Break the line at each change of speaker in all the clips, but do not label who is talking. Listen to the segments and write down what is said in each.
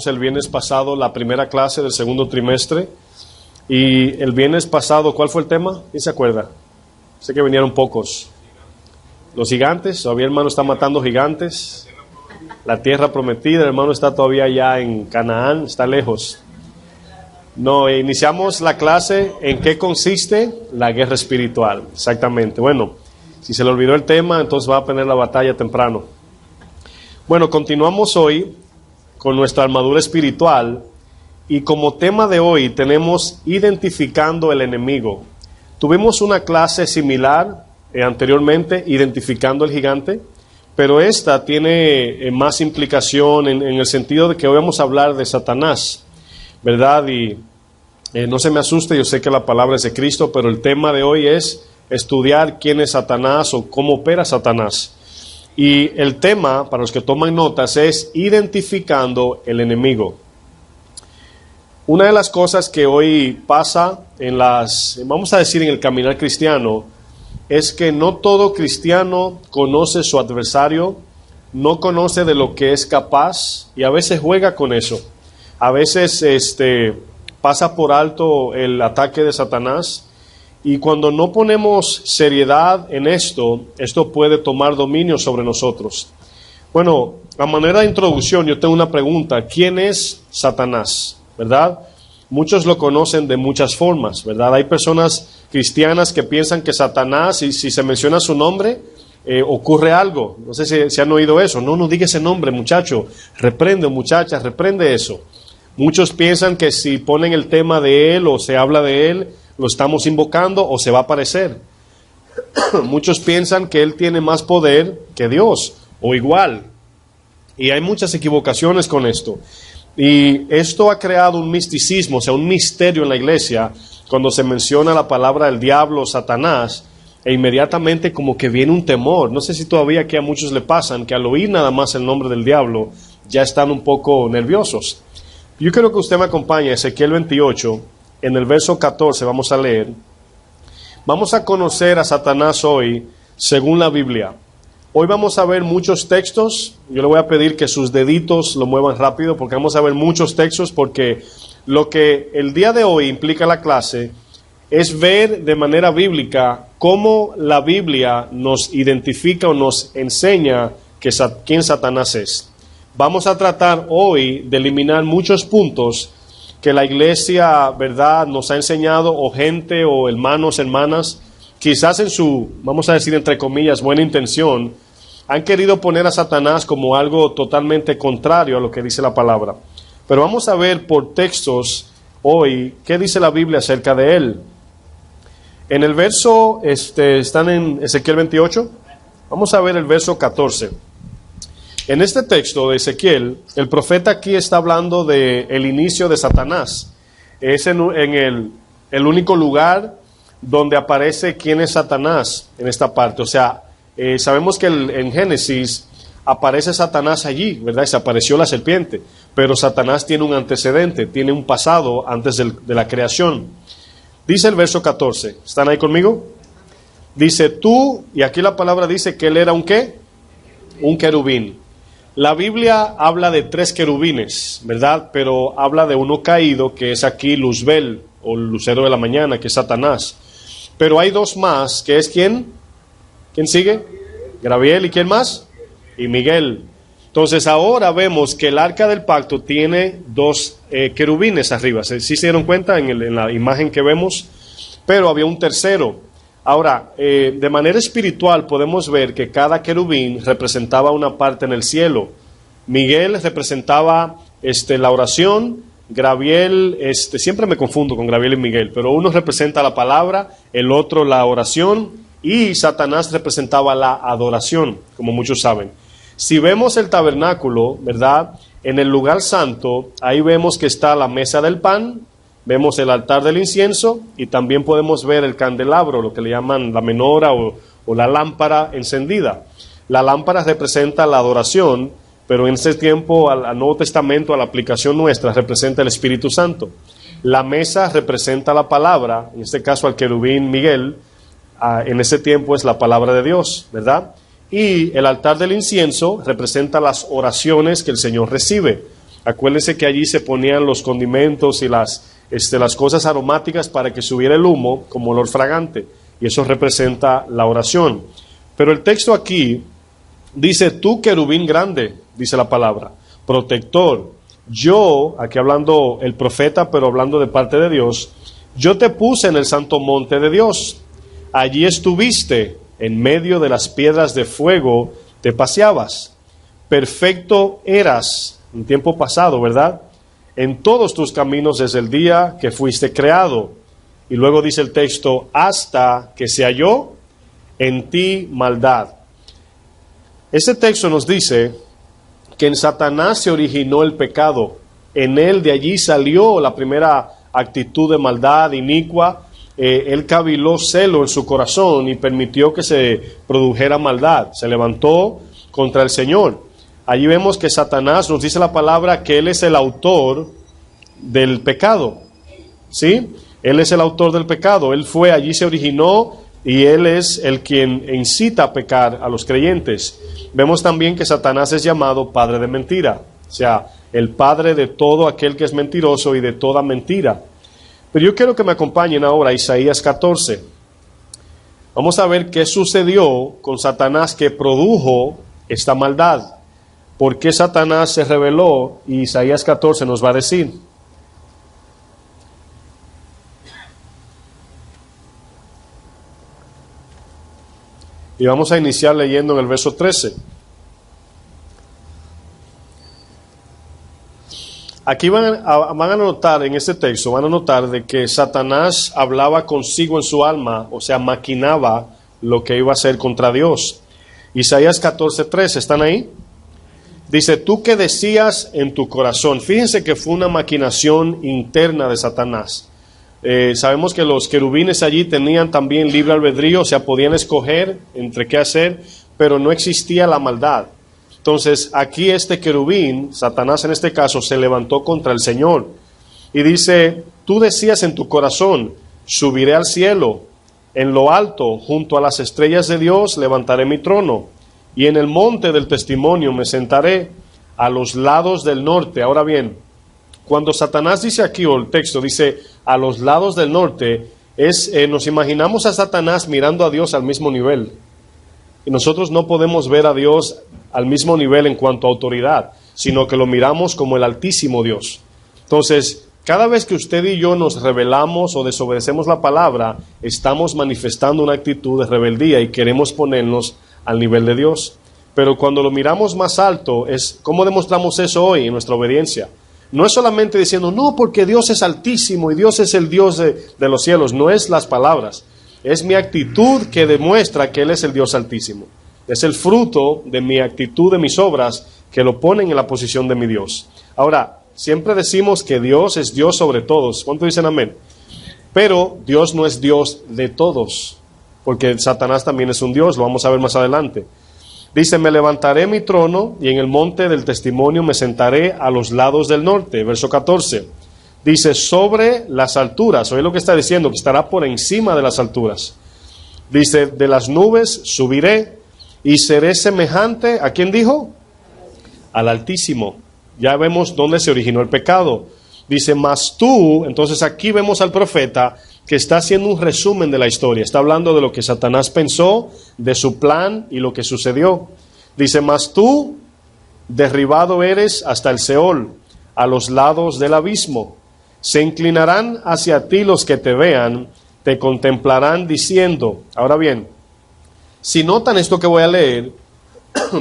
El viernes pasado la primera clase del segundo trimestre y el viernes pasado, ¿cuál fue el tema? ¿Quién se acuerda? Sé que vinieron pocos. Los gigantes, todavía el hermano está matando gigantes. La tierra prometida, el hermano está todavía allá en Canaán, está lejos. No, iniciamos la clase en qué consiste la guerra espiritual, exactamente. Bueno, si se le olvidó el tema, entonces va a tener la batalla temprano. Bueno, continuamos hoy con nuestra armadura espiritual y como tema de hoy tenemos identificando el enemigo. Tuvimos una clase similar anteriormente, identificando el gigante, pero esta tiene más implicación en el sentido de que hoy vamos a hablar de Satanás, ¿verdad? Y no se me asuste, yo sé que la palabra es de Cristo, pero el tema de hoy es estudiar quién es Satanás o cómo opera Satanás. Y el tema, para los que toman notas, es identificando el enemigo. Una de las cosas que hoy pasa vamos a decir en el caminar cristiano, es que no todo cristiano conoce su adversario, no conoce de lo que es capaz y a veces juega con eso. A veces pasa por alto el ataque de Satanás. Y cuando no ponemos seriedad en esto puede tomar dominio sobre nosotros. Bueno, a manera de introducción, yo tengo una pregunta. ¿Quién es Satanás? ¿Verdad? Muchos lo conocen de muchas formas, ¿verdad? Hay personas cristianas que piensan que Satanás, y si se menciona su nombre, ocurre algo. No sé si han oído eso. No diga ese nombre, muchacho. Reprende, muchacha, reprende eso. Muchos piensan que si ponen el tema de él o se habla de él, lo estamos invocando o se va a aparecer. Muchos piensan que él tiene más poder que Dios o igual. Y hay muchas equivocaciones con esto. Y esto ha creado un misticismo, o sea, un misterio en la iglesia cuando se menciona la palabra del diablo, Satanás, e inmediatamente como que viene un temor. No sé si todavía que a muchos le pasan que al oír nada más el nombre del diablo ya están un poco nerviosos. Yo quiero que usted me acompañe a Ezequiel 28. En el verso 14 vamos a leer. Vamos a conocer a Satanás hoy según la Biblia. Hoy vamos a ver muchos textos. Yo le voy a pedir que sus deditos lo muevan rápido porque vamos a ver muchos textos, porque lo que el día de hoy implica la clase es ver de manera bíblica cómo la Biblia nos identifica o nos enseña quién Satanás es. Vamos a tratar hoy de eliminar muchos puntos que la iglesia, ¿verdad?, nos ha enseñado, o gente, o hermanas, quizás en su, vamos a decir entre comillas, buena intención, han querido poner a Satanás como algo totalmente contrario a lo que dice la palabra. Pero vamos a ver por textos hoy qué dice la Biblia acerca de él. En el verso, están en Ezequiel 28, vamos a ver el verso 14. En este texto de Ezequiel, el profeta aquí está hablando del inicio de Satanás. Es en el único lugar donde aparece quién es Satanás en esta parte. O sea, sabemos que en Génesis aparece Satanás allí, ¿verdad? Y se apareció la serpiente. Pero Satanás tiene un antecedente, tiene un pasado antes de la creación. Dice el verso 14, ¿están ahí conmigo? Dice tú, y aquí la palabra dice que él era ¿un qué? Un querubín. La Biblia habla de 3 querubines, ¿verdad? Pero habla de uno caído, que es aquí Luzbel, o lucero de la mañana, que es Satanás. Pero hay 2 más, que es ¿quién? ¿Quién sigue? Gabriel, ¿y quién más? Y Miguel. Entonces ahora vemos que el arca del pacto tiene 2 querubines arriba. ¿Sí se dieron cuenta en la imagen que vemos? Pero había un tercero. Ahora, de manera espiritual podemos ver que cada querubín representaba una parte en el cielo. Miguel representaba la oración, Gabriel, siempre me confundo con Gabriel y Miguel, pero uno representa la palabra, el otro la oración, y Satanás representaba la adoración, como muchos saben. Si vemos el tabernáculo, ¿verdad? En el lugar santo, ahí vemos que está la mesa del pan, vemos el altar del incienso y también podemos ver el candelabro, lo que le llaman la menora o la lámpara encendida. La lámpara representa la adoración, pero en ese tiempo, al Nuevo Testamento, a la aplicación nuestra, representa el Espíritu Santo. La mesa representa la palabra, en este caso al querubín Miguel, en ese tiempo es la palabra de Dios, ¿verdad? Y el altar del incienso representa las oraciones que el Señor recibe. Acuérdense que allí se ponían los condimentos y las cosas aromáticas para que subiera el humo como olor fragante. Y eso representa la oración. Pero el texto aquí dice, tú querubín grande, dice la palabra, protector. Yo, aquí hablando el profeta, pero hablando de parte de Dios, yo te puse en el santo monte de Dios. Allí estuviste, en medio de las piedras de fuego te paseabas. Perfecto eras en tiempo pasado, ¿verdad? En todos tus caminos desde el día que fuiste creado. Y luego dice el texto, hasta que se halló en ti maldad. Este texto nos dice que en Satanás se originó el pecado. En él, de allí salió la primera actitud de maldad inicua. Él caviló celo en su corazón y permitió que se produjera maldad. Se levantó contra el Señor. Allí vemos que Satanás, nos dice la palabra, que él es el autor del pecado. ¿Sí? Él es el autor del pecado. Él fue, allí se originó y él es el quien incita a pecar a los creyentes. Vemos también que Satanás es llamado padre de mentira. O sea, el padre de todo aquel que es mentiroso y de toda mentira. Pero yo quiero que me acompañen ahora a Isaías 14. Vamos a ver qué sucedió con Satanás que produjo esta maldad. ¿Por qué Satanás se rebeló? Y Isaías 14 nos va a decir. Y vamos a iniciar leyendo en el verso 13. Aquí van a notar en este texto, van a notar de que Satanás hablaba consigo en su alma, o sea, maquinaba lo que iba a hacer contra Dios. Isaías 14:3, ¿están ahí? Dice, tú que decías en tu corazón. Fíjense que fue una maquinación interna de Satanás. Sabemos que los querubines allí tenían también libre albedrío, o sea, podían escoger entre qué hacer, pero no existía la maldad. Entonces, aquí este querubín, Satanás en este caso, se levantó contra el Señor. Y dice, tú decías en tu corazón, subiré al cielo, en lo alto, junto a las estrellas de Dios, levantaré mi trono. Y en el monte del testimonio me sentaré a los lados del norte. Ahora bien, cuando Satanás dice aquí, o el texto dice, a los lados del norte, nos imaginamos a Satanás mirando a Dios al mismo nivel. Y nosotros no podemos ver a Dios al mismo nivel en cuanto a autoridad, sino que lo miramos como el altísimo Dios. Entonces, cada vez que usted y yo nos rebelamos o desobedecemos la palabra, estamos manifestando una actitud de rebeldía y queremos ponernos al nivel de Dios. Pero cuando lo miramos más alto, ¿cómo demostramos eso hoy en nuestra obediencia? No es solamente diciendo, no, porque Dios es altísimo y Dios es el Dios de los cielos. No es las palabras. Es mi actitud que demuestra que Él es el Dios altísimo. Es el fruto de mi actitud, de mis obras, que lo ponen en la posición de mi Dios. Ahora, siempre decimos que Dios es Dios sobre todos. ¿Cuántos dicen amén? Pero Dios no es Dios de todos, porque Satanás también es un Dios, lo vamos a ver más adelante. Dice, me levantaré mi trono y en el monte del testimonio me sentaré a los lados del norte. Verso 14. Dice, sobre las alturas. Oye lo que está diciendo, que estará por encima de las alturas. Dice, de las nubes subiré y seré semejante, ¿a quién dijo? Al Altísimo. Ya vemos dónde se originó el pecado. Dice, mas tú, entonces aquí vemos al profeta que está haciendo un resumen de la historia. Está hablando de lo que Satanás pensó, de su plan y lo que sucedió. Dice, mas tú, derribado eres hasta el Seol, a los lados del abismo. Se inclinarán hacia ti los que te vean, te contemplarán diciendo. Ahora bien, si notan esto que voy a leer,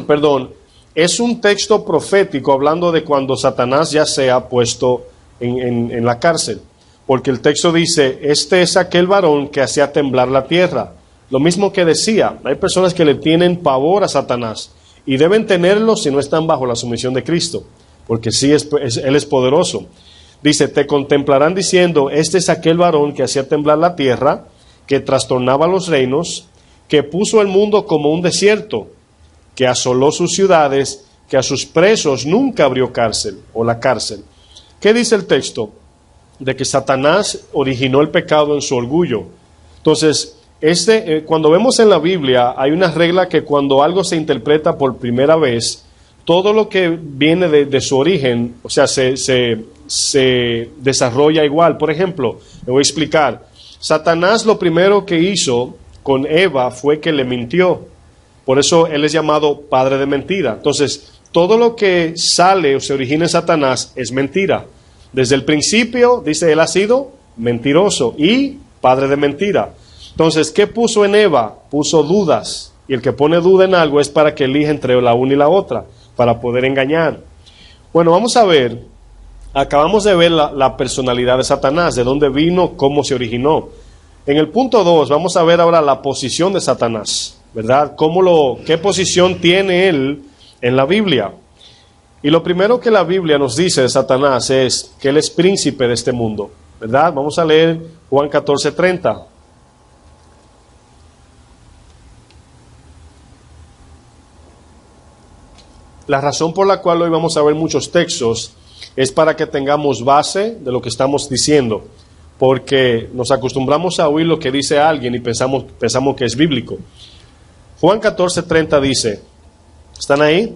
perdón, es un texto profético hablando de cuando Satanás ya se ha puesto en la cárcel. Porque el texto dice, este es aquel varón que hacía temblar la tierra. Lo mismo que decía, hay personas que le tienen pavor a Satanás y deben tenerlo si no están bajo la sumisión de Cristo, porque sí, Él es poderoso. Dice, te contemplarán diciendo, este es aquel varón que hacía temblar la tierra, que trastornaba los reinos, que puso el mundo como un desierto, que asoló sus ciudades, que a sus presos nunca abrió cárcel o la cárcel. ¿Qué dice el texto? De que Satanás originó el pecado en su orgullo. Entonces, cuando vemos en la Biblia, hay una regla que cuando algo se interpreta por primera vez, todo lo que viene de su origen, o sea, se desarrolla igual. Por ejemplo, le voy a explicar. Satanás lo primero que hizo con Eva fue que le mintió. Por eso él es llamado padre de mentira. Entonces, todo lo que sale o se origina en Satanás es mentira. Desde el principio, dice, él ha sido mentiroso y padre de mentira. Entonces, ¿qué puso en Eva? Puso dudas. Y el que pone duda en algo es para que elija entre la una y la otra, para poder engañar. Bueno, vamos a ver, acabamos de ver la personalidad de Satanás, de dónde vino, cómo se originó. En el punto 2 vamos a ver ahora la posición de Satanás, ¿verdad? ¿Qué posición tiene él en la Biblia? Y lo primero que la Biblia nos dice de Satanás es que él es príncipe de este mundo, ¿verdad? Vamos a leer Juan 14:30. La razón por la cual hoy vamos a ver muchos textos es para que tengamos base de lo que estamos diciendo, porque nos acostumbramos a oír lo que dice alguien y pensamos que es bíblico. Juan 14:30 dice, ¿están ahí?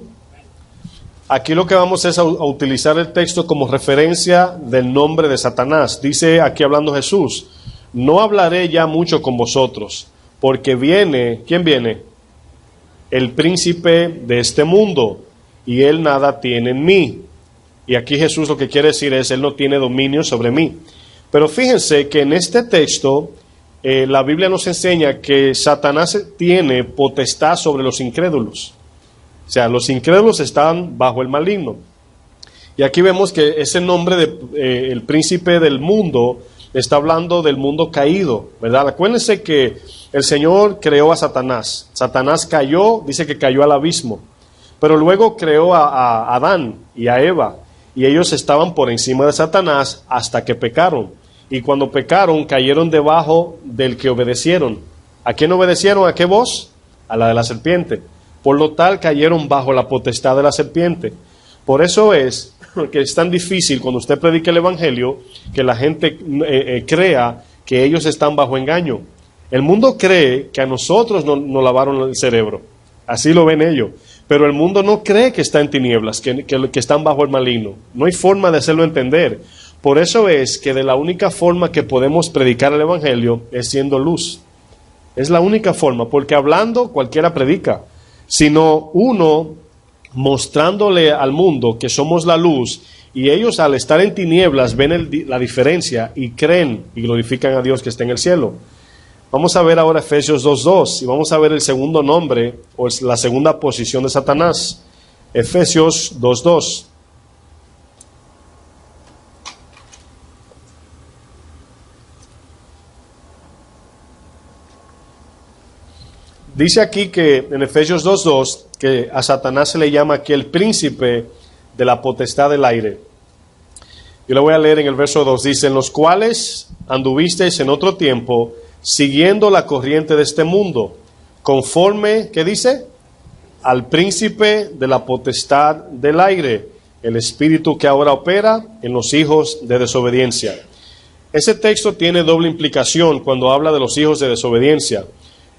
Aquí lo que vamos es a utilizar el texto como referencia del nombre de Satanás. Dice aquí hablando Jesús, no hablaré ya mucho con vosotros, porque viene, ¿quién viene? El príncipe de este mundo, y él nada tiene en mí. Y aquí Jesús lo que quiere decir es, él no tiene dominio sobre mí. Pero fíjense que en este texto, la Biblia nos enseña que Satanás tiene potestad sobre los incrédulos. O sea, los incrédulos están bajo el maligno. Y aquí vemos que ese nombre de el príncipe del mundo está hablando del mundo caído, ¿verdad? Acuérdense que el Señor creó a Satanás. Satanás cayó, dice que cayó al abismo. Pero luego creó a Adán y a Eva. Y ellos estaban por encima de Satanás hasta que pecaron. Y cuando pecaron, cayeron debajo del que obedecieron. ¿A quién obedecieron? ¿A qué voz? A la de la serpiente. Por lo tal, cayeron bajo la potestad de la serpiente. Por eso es que es tan difícil cuando usted predica el Evangelio que la gente crea que ellos están bajo engaño. El mundo cree que a nosotros nos lavaron el cerebro. Así lo ven ellos. Pero el mundo no cree que está en tinieblas, que están bajo el maligno. No hay forma de hacerlo entender. Por eso es que de la única forma que podemos predicar el Evangelio es siendo luz. Es la única forma, porque hablando cualquiera predica. Sino uno mostrándole al mundo que somos la luz, y ellos al estar en tinieblas ven la diferencia y creen y glorifican a Dios que está en el cielo. Vamos a ver ahora Efesios 2:2 y vamos a ver el segundo nombre o la segunda posición de Satanás. Efesios 2:2. Dice aquí que en Efesios 2:2 que a Satanás se le llama aquí el príncipe de la potestad del aire. Yo lo voy a leer en el verso 2. Dice, en los cuales anduvisteis en otro tiempo, siguiendo la corriente de este mundo, conforme, ¿qué dice? Al príncipe de la potestad del aire, el espíritu que ahora opera en los hijos de desobediencia. Ese texto tiene doble implicación cuando habla de los hijos de desobediencia.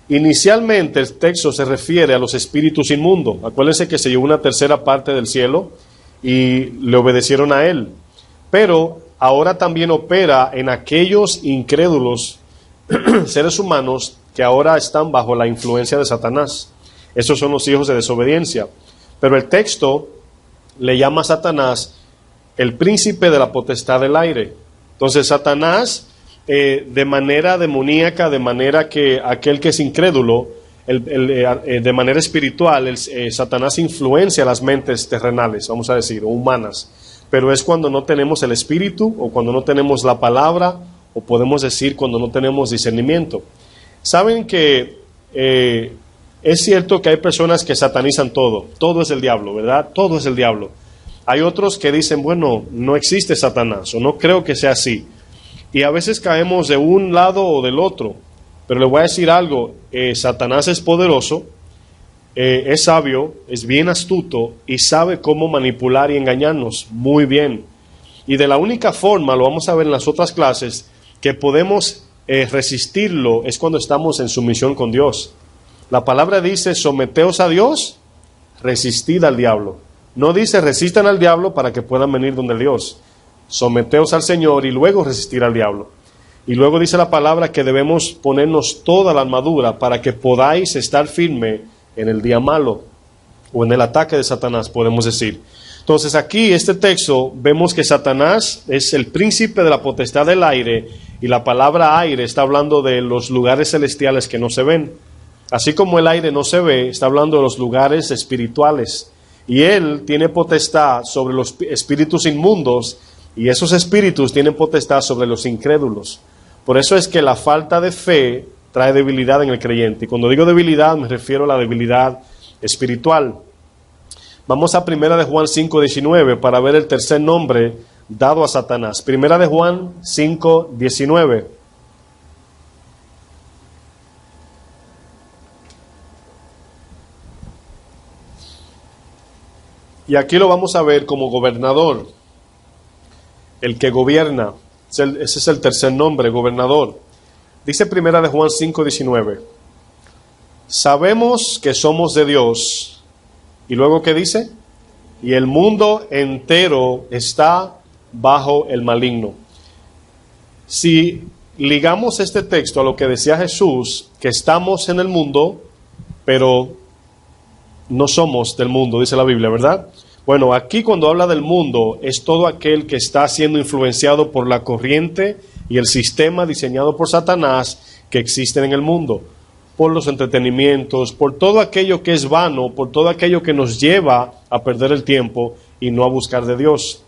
Inicialmente el texto se refiere a los espíritus inmundos. Acuérdense que se llevó una tercera parte del cielo y le obedecieron a él. Pero ahora también opera en aquellos incrédulos seres humanos que ahora están bajo la influencia de Satanás. Esos son los hijos de desobediencia. Pero el texto le llama a Satanás el príncipe de la potestad del aire. Entonces Satanás, de manera demoníaca, de manera que aquel que es incrédulo, de manera espiritual, Satanás influencia las mentes terrenales, vamos a decir, o humanas. Pero es cuando no tenemos el espíritu o cuando no tenemos la palabra, o podemos decir cuando no tenemos discernimiento. Saben que es cierto que hay personas que satanizan todo es el diablo, ¿verdad? Todo es el diablo. Hay otros que dicen, bueno, no existe Satanás, o no creo que sea así. Y a veces caemos de un lado o del otro. Pero le voy a decir algo, Satanás es poderoso, es sabio, es bien astuto y sabe cómo manipular y engañarnos muy bien. Y de la única forma, lo vamos a ver en las otras clases, que podemos resistirlo es cuando estamos en sumisión con Dios. La palabra dice, someteos a Dios, resistid al diablo. No dice resistan al diablo para que puedan venir donde Dios. Someteos al Señor y luego resistir al diablo. Y luego dice la palabra que debemos ponernos toda la armadura para que podáis estar firme en el día malo o en el ataque de Satanás, podemos decir. Entonces aquí este texto vemos que Satanás es el príncipe de la potestad del aire, y la palabra aire está hablando de los lugares celestiales que no se ven. Así como el aire no se ve, está hablando de los lugares espirituales. Y él tiene potestad sobre los espíritus inmundos, y esos espíritus tienen potestad sobre los incrédulos. Por eso es que la falta de fe trae debilidad en el creyente. Y cuando digo debilidad me refiero a la debilidad espiritual. Vamos a 1 de Juan 5:19 para ver el tercer nombre dado a Satanás. 1 de Juan 5:19. Y aquí lo vamos a ver como gobernador, el que gobierna. Ese es el tercer nombre, gobernador. Dice 1 de Juan 5:19. Sabemos que somos de Dios. ¿Y luego qué dice? Y el mundo entero está bajo el maligno. Si ligamos este texto a lo que decía Jesús, que estamos en el mundo, pero no somos del mundo, dice la Biblia, ¿verdad? Bueno, aquí cuando habla del mundo, es todo aquel que está siendo influenciado por la corriente y el sistema diseñado por Satanás que existen en el mundo. Por los entretenimientos, por todo aquello que es vano, por todo aquello que nos lleva a perder el tiempo y no a buscar de Dios.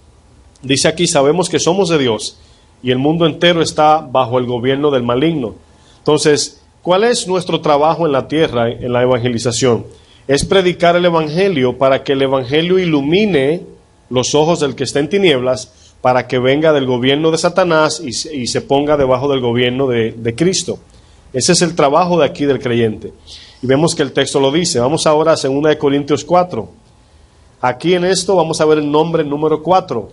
Dice aquí, sabemos que somos de Dios y el mundo entero está bajo el gobierno del maligno. Entonces, ¿cuál es nuestro trabajo en la tierra, en la evangelización? Es predicar el evangelio para que el evangelio ilumine los ojos del que está en tinieblas, para que venga del gobierno de Satanás y se ponga debajo del gobierno de Cristo. Ese es el trabajo de aquí del creyente. Y vemos que el texto lo dice. Vamos ahora a 2 Corintios 4. Aquí en esto vamos a ver el nombre número 4.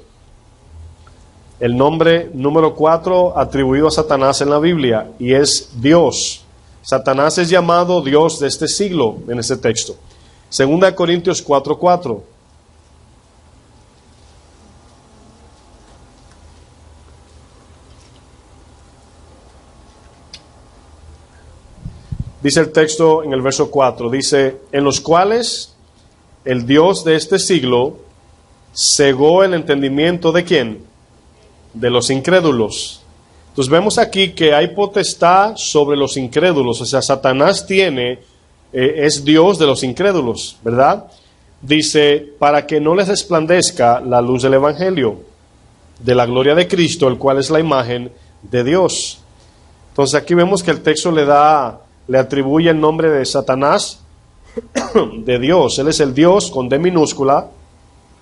El nombre número 4 atribuido a Satanás en la Biblia, y es Dios. Satanás es llamado Dios de este siglo en este texto. 2 Corintios 4:4. Dice el texto en el verso 4, dice, en los cuales el Dios de este siglo cegó el entendimiento ¿de quién? De los incrédulos. Entonces vemos aquí que hay potestad sobre los incrédulos, o sea, Satanás es Dios de los incrédulos, ¿verdad? Dice, para que no les resplandezca la luz del Evangelio, de la gloria de Cristo, el cual es la imagen de Dios. Entonces aquí vemos que el texto le atribuye el nombre de Satanás de Dios. Él es el Dios con D minúscula.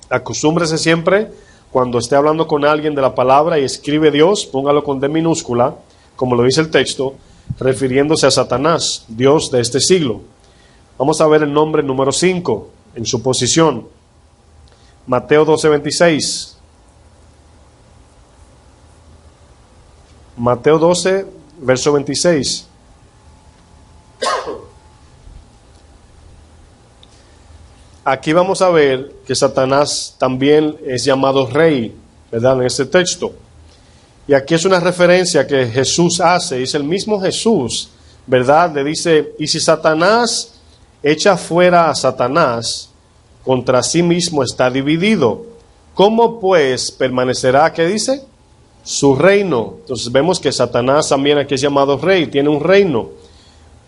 Acostúmbrese siempre cuando esté hablando con alguien de la palabra y escribe Dios, póngalo con D minúscula, como lo dice el texto, refiriéndose a Satanás, Dios de este siglo. Vamos a ver el nombre número 5 en su posición. Mateo 12:26. Mateo 12, verso 26. Aquí vamos a ver que Satanás también es llamado rey, ¿verdad? En este texto. Y aquí es una referencia que Jesús hace, es el mismo Jesús, ¿verdad? Le dice, y si Satanás echa fuera a Satanás, contra sí mismo está dividido. ¿Cómo pues permanecerá, qué dice? Su reino. Entonces vemos que Satanás también aquí es llamado rey, tiene un reino.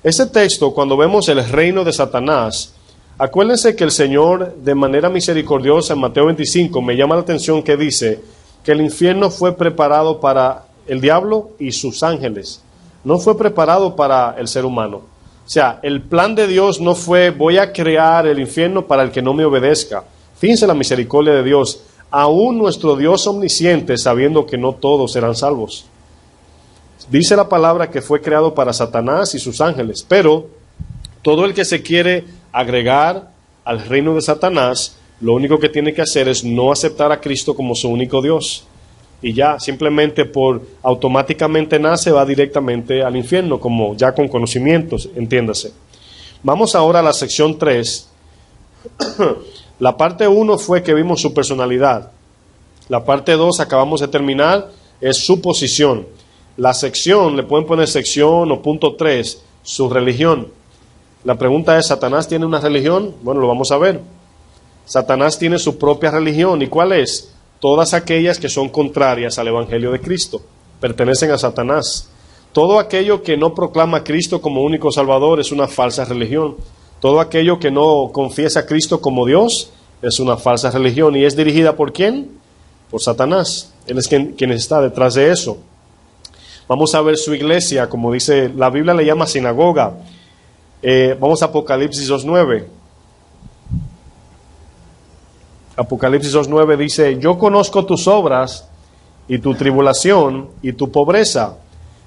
Ese texto, cuando vemos el reino de Satanás, acuérdense que el Señor, de manera misericordiosa, en Mateo 25, me llama la atención que dice que el infierno fue preparado para el diablo y sus ángeles. No fue preparado para el ser humano. O sea, el plan de Dios no fue, voy a crear el infierno para el que no me obedezca. Fíjense la misericordia de Dios. Aún nuestro Dios omnisciente, sabiendo que no todos serán salvos. Dice la palabra que fue creado para Satanás y sus ángeles, pero todo el que se quiere agregar al reino de Satanás, lo único que tiene que hacer es no aceptar a Cristo como su único Dios. Y ya, simplemente automáticamente nace, va directamente al infierno, como ya con conocimientos, entiéndase. Vamos ahora a la sección 3 La parte 1 fue que vimos su personalidad. La parte 2 acabamos de terminar, es su posición. La sección, le pueden poner sección o punto 3, su religión. La pregunta es, ¿Satanás tiene una religión? Bueno, lo vamos a ver. Satanás tiene su propia religión. ¿Y cuál es? Todas aquellas que son contrarias al Evangelio de Cristo. Pertenecen a Satanás. Todo aquello que no proclama a Cristo como único Salvador es una falsa religión. Todo aquello que no confiesa a Cristo como Dios es una falsa religión. ¿Y es dirigida por quién? Por Satanás. Él es quien está detrás de eso. Vamos a ver su iglesia, como dice, la Biblia le llama sinagoga. Vamos a Apocalipsis 2.9. Apocalipsis 2.9 dice, yo conozco tus obras y tu tribulación y tu pobreza,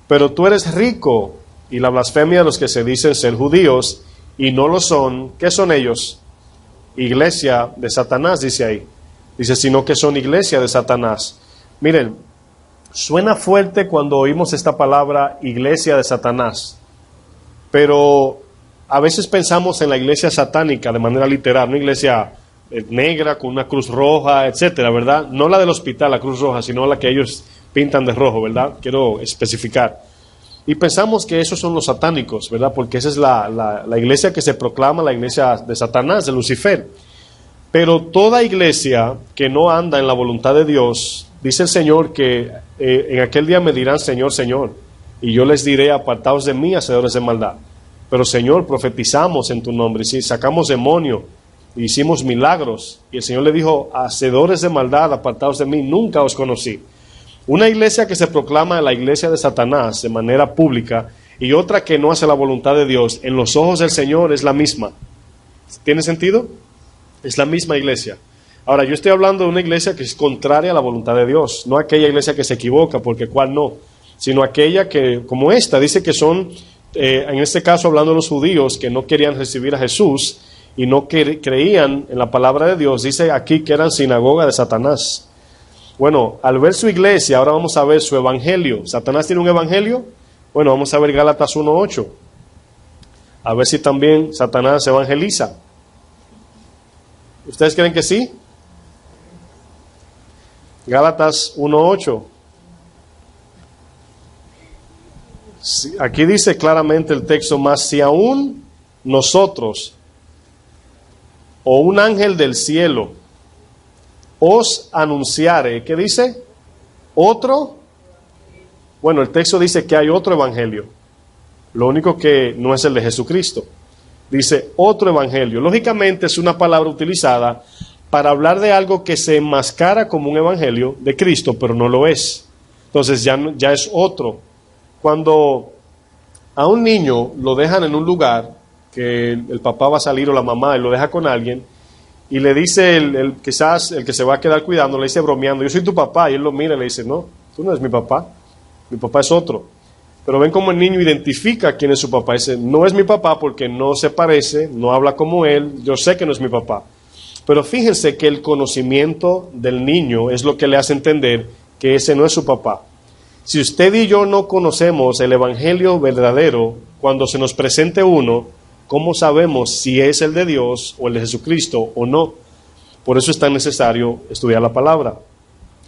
pero tú eres rico, y la blasfemia de los que se dicen ser judíos y no lo son. ¿Qué son ellos? Iglesia de Satanás, dice ahí. Dice, sino que son iglesia de Satanás. Miren, suena fuerte cuando oímos esta palabra, iglesia de Satanás, pero a veces pensamos en la iglesia satánica de manera literal, una iglesia negra con una cruz roja, etcétera, ¿verdad? No la del hospital, la cruz roja, sino la que ellos pintan de rojo, ¿verdad? Quiero especificar. Y pensamos que esos son los satánicos, ¿verdad? Porque esa es la iglesia que se proclama, la iglesia de Satanás, de Lucifer. Pero toda iglesia que no anda en la voluntad de Dios, dice el Señor que en aquel día me dirán, Señor, Señor, y yo les diré, apartaos de mí, hacedores de maldad. Pero Señor, profetizamos en tu nombre, y si sacamos demonio, hicimos milagros. Y el Señor le dijo, hacedores de maldad, apartaos de mí, nunca os conocí. Una iglesia que se proclama la iglesia de Satanás de manera pública y otra que no hace la voluntad de Dios, en los ojos del Señor es la misma. ¿Tiene sentido? Es la misma iglesia. Ahora, yo estoy hablando de una iglesia que es contraria a la voluntad de Dios, no aquella iglesia que se equivoca, porque cuál no, sino aquella que, como esta, dice que son, en este caso hablando de los judíos, que no querían recibir a Jesús y no creían en la palabra de Dios, dice aquí que eran sinagoga de Satanás. Bueno, al ver su iglesia, ahora vamos a ver su evangelio. ¿Satanás tiene un evangelio? Bueno, vamos a ver Gálatas 1.8. A ver si también Satanás evangeliza. ¿Ustedes creen que sí? Gálatas 1.8. Sí, aquí dice claramente el texto, más si aún nosotros o un ángel del cielo os anunciare, ¿qué dice? Otro. Bueno, el texto dice que hay otro evangelio. Lo único que no es el de Jesucristo. Dice otro evangelio. Lógicamente es una palabra utilizada para hablar de algo que se enmascara como un evangelio de Cristo, pero no lo es. Entonces ya es otro. Cuando a un niño lo dejan en un lugar que el papá va a salir o la mamá y lo deja con alguien, y le dice quizás el que se va a quedar cuidando, le dice bromeando, yo soy tu papá, y él lo mira y le dice, no, tú no eres mi papá es otro. Pero ven cómo el niño identifica quién es su papá, dice, no es mi papá porque no se parece, no habla como él, yo sé que no es mi papá. Pero fíjense que el conocimiento del niño es lo que le hace entender que ese no es su papá. Si usted y yo no conocemos el evangelio verdadero, cuando se nos presente uno, ¿cómo sabemos si es el de Dios o el de Jesucristo o no? Por eso es tan necesario estudiar la palabra.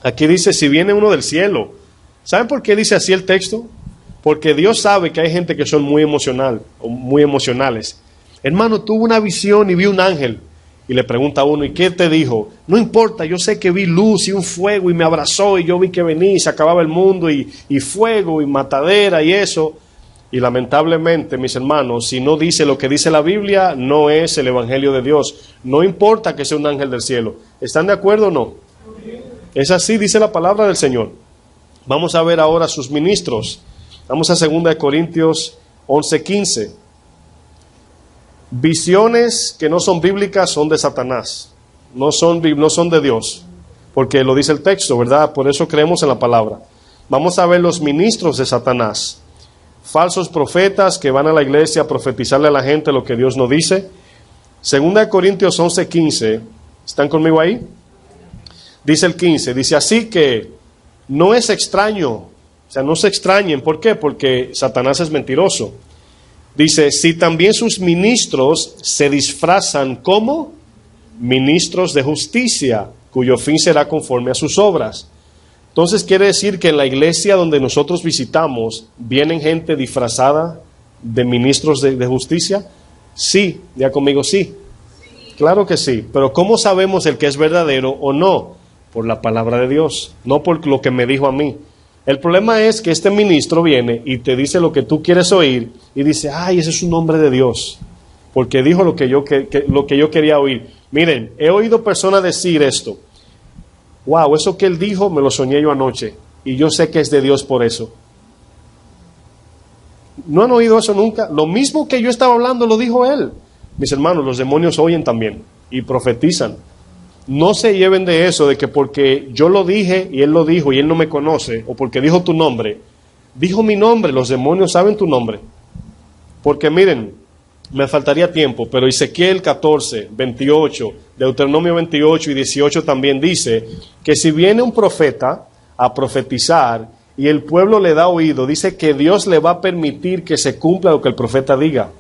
Aquí dice, si viene uno del cielo. ¿Saben por qué dice así el texto? Porque Dios sabe que hay gente que son muy emocionales. Hermano, tuve una visión y vi un ángel. Y le pregunta a uno, ¿y qué te dijo? No importa, yo sé que vi luz y un fuego y me abrazó y yo vi que venía y se acababa el mundo y fuego y matadera y eso. Y lamentablemente, mis hermanos, si no dice lo que dice la Biblia, no es el evangelio de Dios. No importa que sea un ángel del cielo. ¿Están de acuerdo o no? Es así, dice la palabra del Señor. Vamos a ver ahora sus ministros. Vamos a 2 Corintios 11:15. Visiones que no son bíblicas son de Satanás. No son de Dios. Porque lo dice el texto, ¿verdad? Por eso creemos en la palabra. Vamos a ver los ministros de Satanás. Falsos profetas que van a la iglesia a profetizarle a la gente lo que Dios no dice. 2 Corintios 11:15. ¿Están conmigo ahí? Dice el 15. Dice, así que no es extraño. O sea, no se extrañen. ¿Por qué? Porque Satanás es mentiroso. Dice, si también sus ministros se disfrazan como ministros de justicia, cuyo fin será conforme a sus obras. Entonces quiere decir que en la iglesia donde nosotros visitamos, ¿vienen gente disfrazada de ministros de justicia? Sí, ya conmigo sí. Claro que sí, pero ¿cómo sabemos el que es verdadero o no? Por la palabra de Dios, no por lo que me dijo a mí. El problema es que este ministro viene y te dice lo que tú quieres oír y dice, ay, ese es un hombre de Dios, porque dijo lo que yo quería oír. Miren, he oído personas decir esto. Wow, eso que él dijo me lo soñé yo anoche y yo sé que es de Dios por eso. ¿No han oído eso nunca? Lo mismo que yo estaba hablando lo dijo él. Mis hermanos, los demonios oyen también y profetizan. No se lleven de eso, de que porque yo lo dije y él lo dijo y él no me conoce, o porque dijo tu nombre. Dijo mi nombre, los demonios saben tu nombre. Porque miren, me faltaría tiempo, pero Ezequiel 14, 28, Deuteronomio 28 y 18 también dice que si viene un profeta a profetizar y el pueblo le da oído, dice que Dios le va a permitir que se cumpla lo que el profeta diga.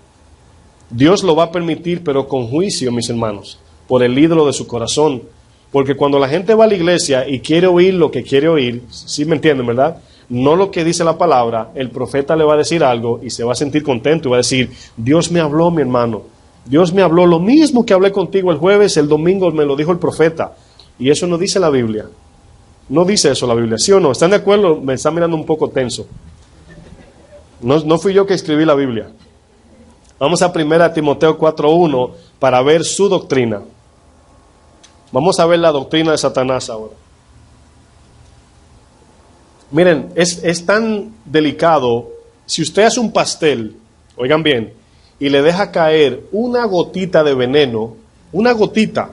Dios lo va a permitir, pero con juicio, mis hermanos, por el ídolo de su corazón. Porque cuando la gente va a la iglesia y quiere oír lo que quiere oír, ¿sí me entienden, verdad? No lo que dice la palabra, el profeta le va a decir algo y se va a sentir contento y va a decir, Dios me habló, mi hermano. Dios me habló lo mismo que hablé contigo el jueves, el domingo me lo dijo el profeta. Y eso no dice la Biblia. No dice eso la Biblia, ¿sí o no? ¿Están de acuerdo? Me están mirando un poco tenso. No fui yo que escribí la Biblia. Vamos a 1 Timoteo 4:1 para ver su doctrina. Vamos a ver la doctrina de Satanás ahora. Miren, es tan delicado. Si usted hace un pastel, oigan bien, y le deja caer una gotita de veneno, una gotita,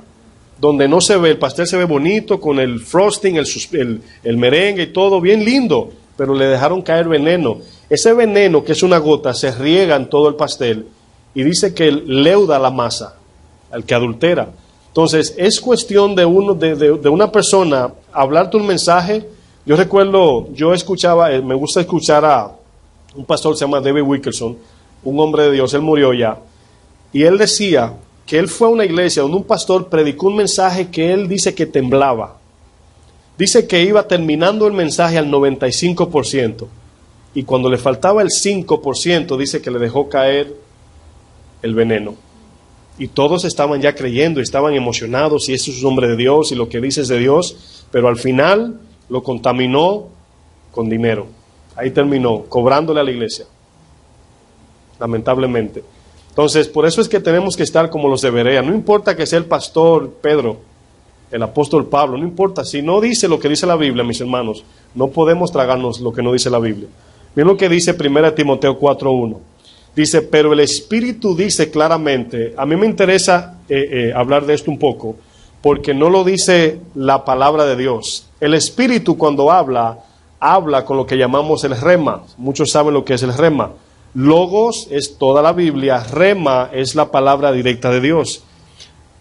donde no se ve, el pastel se ve bonito, con el frosting, el merengue y todo, bien lindo, pero le dejaron caer veneno. Ese veneno, que es una gota, se riega en todo el pastel y dice que leuda la masa, al que adultera. Entonces, es cuestión de una persona hablarte un mensaje. Yo recuerdo, me gusta escuchar a un pastor que se llama David Wilkerson, un hombre de Dios, él murió ya, y él decía que él fue a una iglesia donde un pastor predicó un mensaje que él dice que temblaba. Dice que iba terminando el mensaje al 95%, y cuando le faltaba el 5%, dice que le dejó caer el veneno. Y todos estaban ya creyendo, estaban emocionados, y eso es un hombre de Dios, y lo que dice es de Dios, pero al final lo contaminó con dinero. Ahí terminó, cobrándole a la iglesia, lamentablemente. Entonces, por eso es que tenemos que estar como los de Berea. No importa que sea el pastor Pedro, el apóstol Pablo, no importa. Si no dice lo que dice la Biblia, mis hermanos, no podemos tragarnos lo que no dice la Biblia. Miren lo que dice 1 Timoteo 4:1. Dice, pero el Espíritu dice claramente, a mí me interesa hablar de esto un poco, porque no lo dice la palabra de Dios. El Espíritu cuando habla con lo que llamamos el rema. Muchos saben lo que es el rema. Logos es toda la Biblia, rema es la palabra directa de Dios.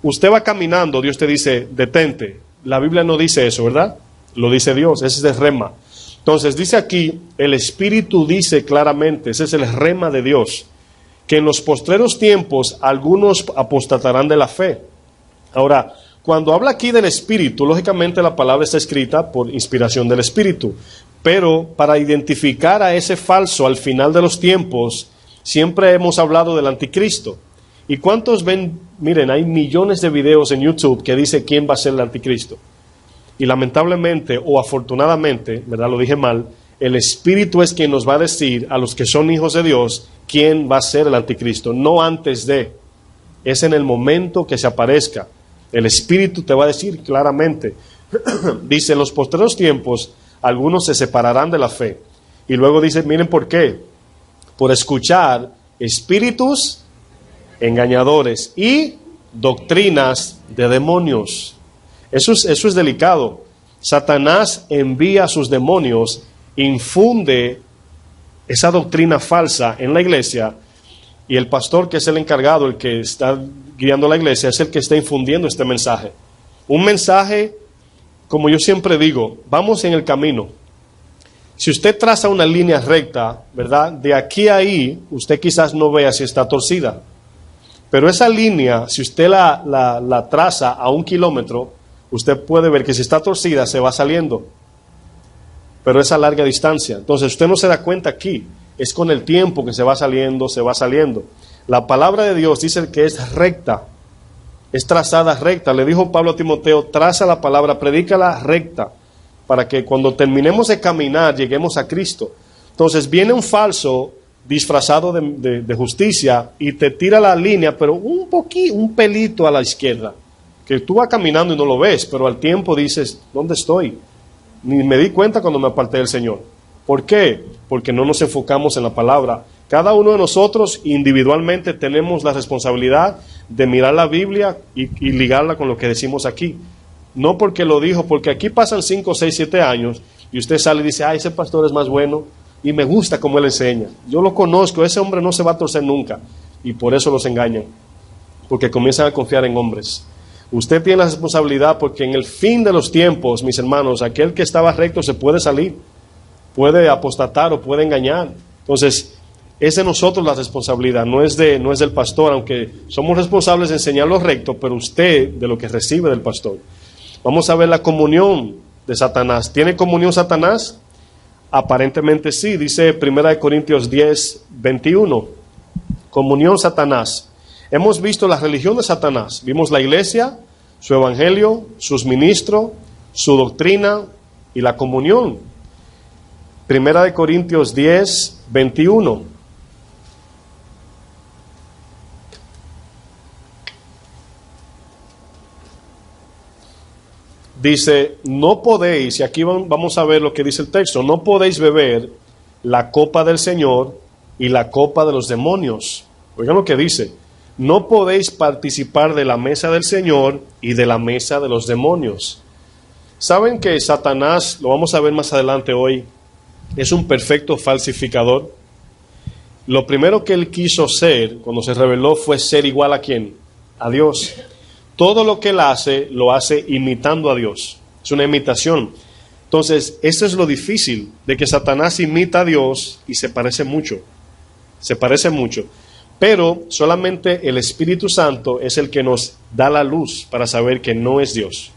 Usted va caminando, Dios te dice, detente. La Biblia no dice eso, ¿verdad? Lo dice Dios, ese es el rema. Entonces dice aquí, el Espíritu dice claramente, ese es el rema de Dios, que en los postreros tiempos algunos apostatarán de la fe. Ahora, cuando habla aquí del Espíritu, lógicamente la palabra está escrita por inspiración del Espíritu. Pero para identificar a ese falso al final de los tiempos, siempre hemos hablado del anticristo. ¿Y cuántos ven? Miren, hay millones de videos en YouTube que dice quién va a ser el anticristo. Y lamentablemente o afortunadamente, ¿verdad? Lo dije mal, el Espíritu es quien nos va a decir a los que son hijos de Dios quién va a ser el anticristo. No antes de, es en el momento que se aparezca. El Espíritu te va a decir claramente. Dice, en los postreros tiempos algunos se separarán de la fe. Y luego dice, miren por qué. Por escuchar espíritus engañadores y doctrinas de demonios. Eso es delicado. Satanás envía a sus demonios, infunde esa doctrina falsa en la iglesia, y el pastor, que es el encargado, el que está guiando la iglesia, es el que está infundiendo este mensaje. Un mensaje, como yo siempre digo, vamos en el camino. Si usted traza una línea recta, ¿verdad? De aquí a ahí, usted quizás no vea si está torcida. Pero esa línea, si usted la traza a 1 kilómetro, usted puede ver que si está torcida se va saliendo. Pero es a larga distancia. Entonces usted no se da cuenta aquí. Es con el tiempo que se va saliendo, se va saliendo. La palabra de Dios dice que es recta. Es trazada recta. Le dijo Pablo a Timoteo, traza la palabra, predícala recta, para que cuando terminemos de caminar lleguemos a Cristo. Entonces viene un falso disfrazado de justicia y te tira la línea, pero un pelito a la izquierda, que tú vas caminando y no lo ves, pero al tiempo dices, ¿dónde estoy? Ni me di cuenta cuando me aparté del Señor. ¿Por qué? Porque no nos enfocamos en la palabra. Cada uno de nosotros individualmente tenemos la responsabilidad de mirar la Biblia y ligarla con lo que decimos aquí. No porque lo dijo, porque aquí pasan 5, 6, 7 años y usted sale y dice, ese pastor es más bueno y me gusta cómo él enseña. Yo lo conozco, ese hombre no se va a torcer nunca, y por eso los engañan, porque comienzan a confiar en hombres. Usted tiene la responsabilidad, porque en el fin de los tiempos, mis hermanos, aquel que estaba recto se puede salir, puede apostatar o puede engañar. Entonces, es de nosotros la responsabilidad, no es del pastor, aunque somos responsables de enseñar lo recto, pero usted de lo que recibe del pastor. Vamos a ver la comunión de Satanás. ¿Tiene comunión Satanás? Aparentemente sí, dice 1 Corintios 10, 21. Comunión Satanás. Hemos visto la religión de Satanás, vimos la iglesia, su evangelio, sus ministros, su doctrina y la comunión. 1 Corintios 10, 21. Dice, no podéis, y aquí vamos a ver lo que dice el texto, no podéis beber la copa del Señor y la copa de los demonios. Oigan lo que dice, no podéis participar de la mesa del Señor y de la mesa de los demonios. ¿Saben que Satanás, lo vamos a ver más adelante hoy, es un perfecto falsificador? Lo primero que él quiso ser, cuando se rebeló, fue ser igual a ¿quién? A Dios. Todo lo que él hace, lo hace imitando a Dios. Es una imitación. Entonces, eso es lo difícil, de que Satanás imita a Dios y se parece mucho. Se parece mucho. Pero solamente el Espíritu Santo es el que nos da la luz para saber que no es Dios.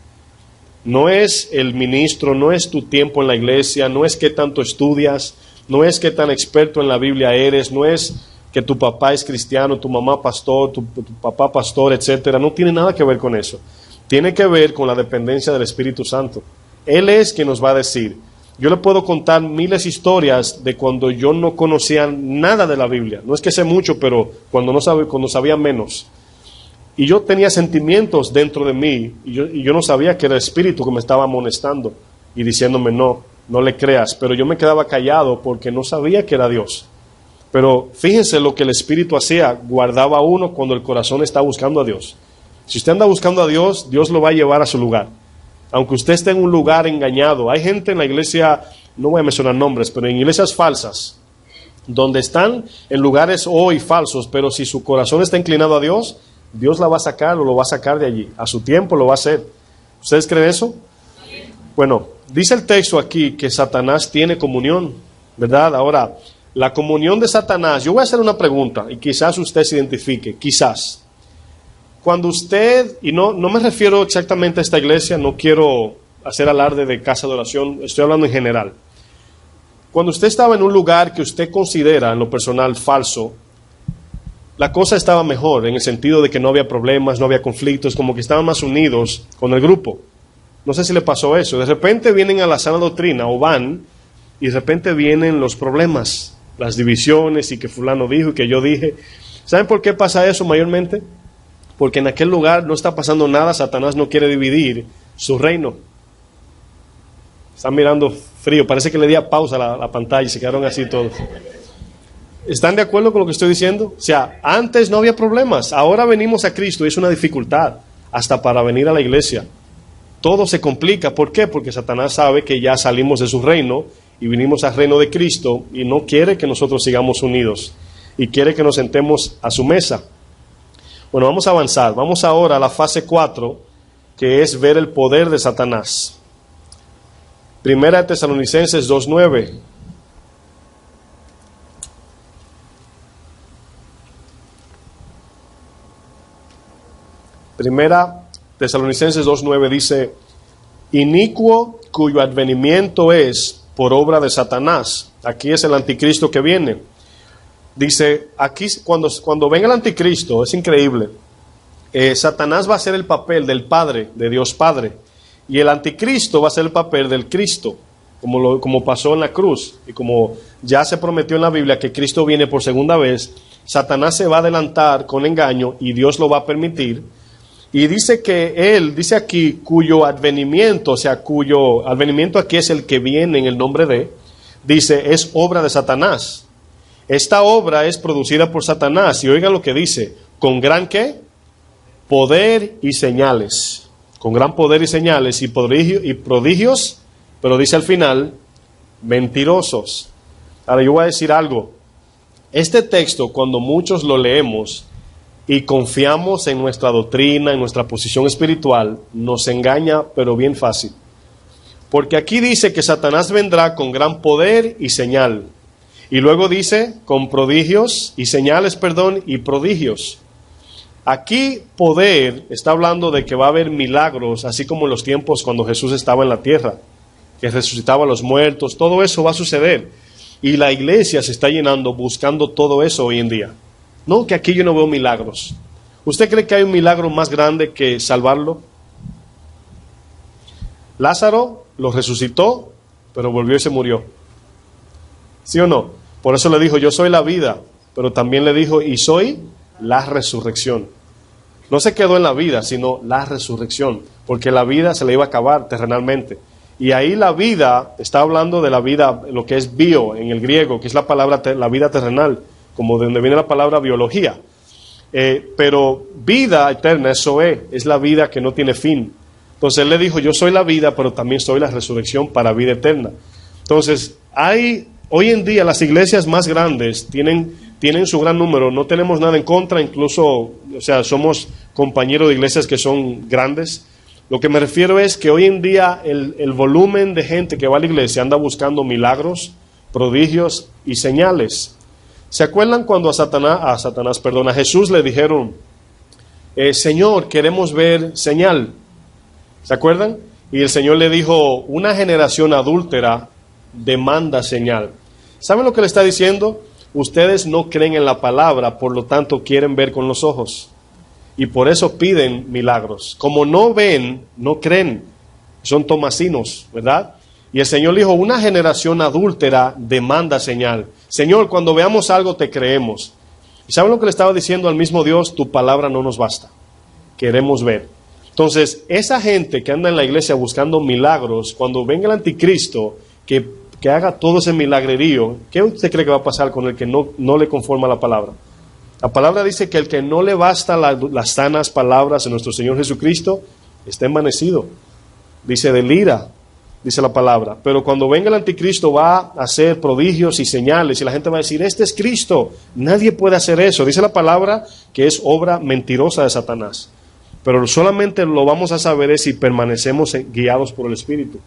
No es el ministro, no es tu tiempo en la iglesia, no es qué tanto estudias, no es qué tan experto en la Biblia eres, no es que tu papá es cristiano, tu mamá pastor, tu papá pastor, etcétera. No tiene nada que ver con eso. Tiene que ver con la dependencia del Espíritu Santo. Él es quien nos va a decir. Yo le puedo contar miles de historias de cuando yo no conocía nada de la Biblia. No es que sé mucho, pero cuando sabía menos. Y yo tenía sentimientos dentro de mí, y yo no sabía que era el Espíritu que me estaba amonestando y diciéndome no le creas. Pero yo me quedaba callado porque no sabía que era Dios. Pero fíjense lo que el Espíritu hacía, guardaba a uno cuando el corazón está buscando a Dios. Si usted anda buscando a Dios, Dios lo va a llevar a su lugar. Aunque usted esté en un lugar engañado. Hay gente en la iglesia, no voy a mencionar nombres, pero en iglesias falsas, donde están en lugares hoy falsos, pero si su corazón está inclinado a Dios, Dios la va a sacar o lo va a sacar de allí. A su tiempo lo va a hacer. ¿Ustedes creen eso? Bueno, dice el texto aquí que Satanás tiene comunión, ¿verdad? Ahora, la comunión de Satanás, yo voy a hacer una pregunta y quizás usted se identifique, quizás. Cuando usted, y no me refiero exactamente a esta iglesia, no quiero hacer alarde de casa de oración, estoy hablando en general. Cuando usted estaba en un lugar que usted considera en lo personal falso, la cosa estaba mejor en el sentido de que no había problemas, no había conflictos, como que estaban más unidos con el grupo. No sé si le pasó eso. De repente vienen a la sana doctrina o van y de repente vienen los problemas, las divisiones y que fulano dijo y que yo dije. ¿Saben por qué pasa eso mayormente? Porque en aquel lugar no está pasando nada, Satanás no quiere dividir su reino. Están mirando frío, parece que le di a pausa a la pantalla y se quedaron así todos. ¿Están de acuerdo con lo que estoy diciendo? O sea, antes no había problemas, ahora venimos a Cristo y es una dificultad hasta para venir a la iglesia. Todo se complica, ¿por qué? Porque Satanás sabe que ya salimos de su reino y vinimos al reino de Cristo y no quiere que nosotros sigamos unidos y quiere que nos sentemos a su mesa. Bueno, vamos a avanzar. Vamos ahora a la fase 4, que es ver el poder de Satanás. 1 Tesalonicenses 2:9. Primera Tesalonicenses 2:9 dice, inicuo cuyo advenimiento es por obra de Satanás. Aquí es el anticristo que viene. Dice, aquí cuando venga el anticristo, es increíble, Satanás va a hacer el papel del Padre, de Dios Padre, y el anticristo va a hacer el papel del Cristo, como pasó en la cruz, y como ya se prometió en la Biblia que Cristo viene por segunda vez. Satanás se va a adelantar con engaño y Dios lo va a permitir. Y dice que él, dice aquí, cuyo advenimiento, o sea, cuyo advenimiento aquí es el que viene en el nombre de, dice, es obra de Satanás. Esta obra es producida por Satanás, y oigan lo que dice, con gran ¿qué? Poder y señales. Con gran poder y señales y prodigios, pero dice al final, mentirosos. Ahora yo voy a decir algo. Este texto, cuando muchos lo leemos y confiamos en nuestra doctrina, en nuestra posición espiritual, nos engaña, pero bien fácil. Porque aquí dice que Satanás vendrá con gran poder y señal. Y luego dice, con prodigios y señales, y prodigios. Aquí poder está hablando de que va a haber milagros, así como en los tiempos cuando Jesús estaba en la tierra, que resucitaba a los muertos. Todo eso va a suceder. Y la iglesia se está llenando buscando todo eso hoy en día. No, que aquí yo no veo milagros. ¿Usted cree que hay un milagro más grande que salvarlo? Lázaro lo resucitó, pero volvió y se murió. ¿Sí o no? Por eso le dijo, yo soy la vida, pero también le dijo, y soy la resurrección. No se quedó en la vida, sino la resurrección, porque la vida se le iba a acabar terrenalmente. Y ahí la vida, está hablando de la vida, lo que es bio en el griego, que es la palabra, la vida terrenal, como de donde viene la palabra biología. Pero vida eterna, eso es la vida que no tiene fin. Entonces él le dijo, yo soy la vida, pero también soy la resurrección para vida eterna. Entonces, hoy en día las iglesias más grandes tienen su gran número, no tenemos nada en contra, incluso, o sea, somos compañeros de iglesias que son grandes. Lo que me refiero es que hoy en día el volumen de gente que va a la iglesia anda buscando milagros, prodigios y señales. ¿Se acuerdan cuando a Jesús le dijeron, Señor, queremos ver señal? ¿Se acuerdan? Y el Señor le dijo, una generación adúltera demanda señal. ¿Saben lo que le está diciendo? Ustedes no creen en la palabra, por lo tanto quieren ver con los ojos. Y por eso piden milagros. Como no ven, no creen. Son tomasinos, ¿verdad? Y el Señor dijo, una generación adúltera demanda señal. Señor, cuando veamos algo te creemos. ¿Y saben lo que le estaba diciendo al mismo Dios? Tu palabra no nos basta. Queremos ver. Entonces, esa gente que anda en la iglesia buscando milagros, cuando venga el anticristo, que haga todo ese milagrerío, ¿qué usted cree que va a pasar con el que no le conforma la palabra? La palabra dice que el que no le basta las sanas palabras de nuestro Señor Jesucristo está envanecido. Dice delira, dice la palabra. Pero cuando venga el anticristo va a hacer prodigios y señales y la gente va a decir, este es Cristo. Nadie puede hacer eso. Dice la palabra que es obra mentirosa de Satanás. Pero solamente lo vamos a saber es si permanecemos guiados por el Espíritu.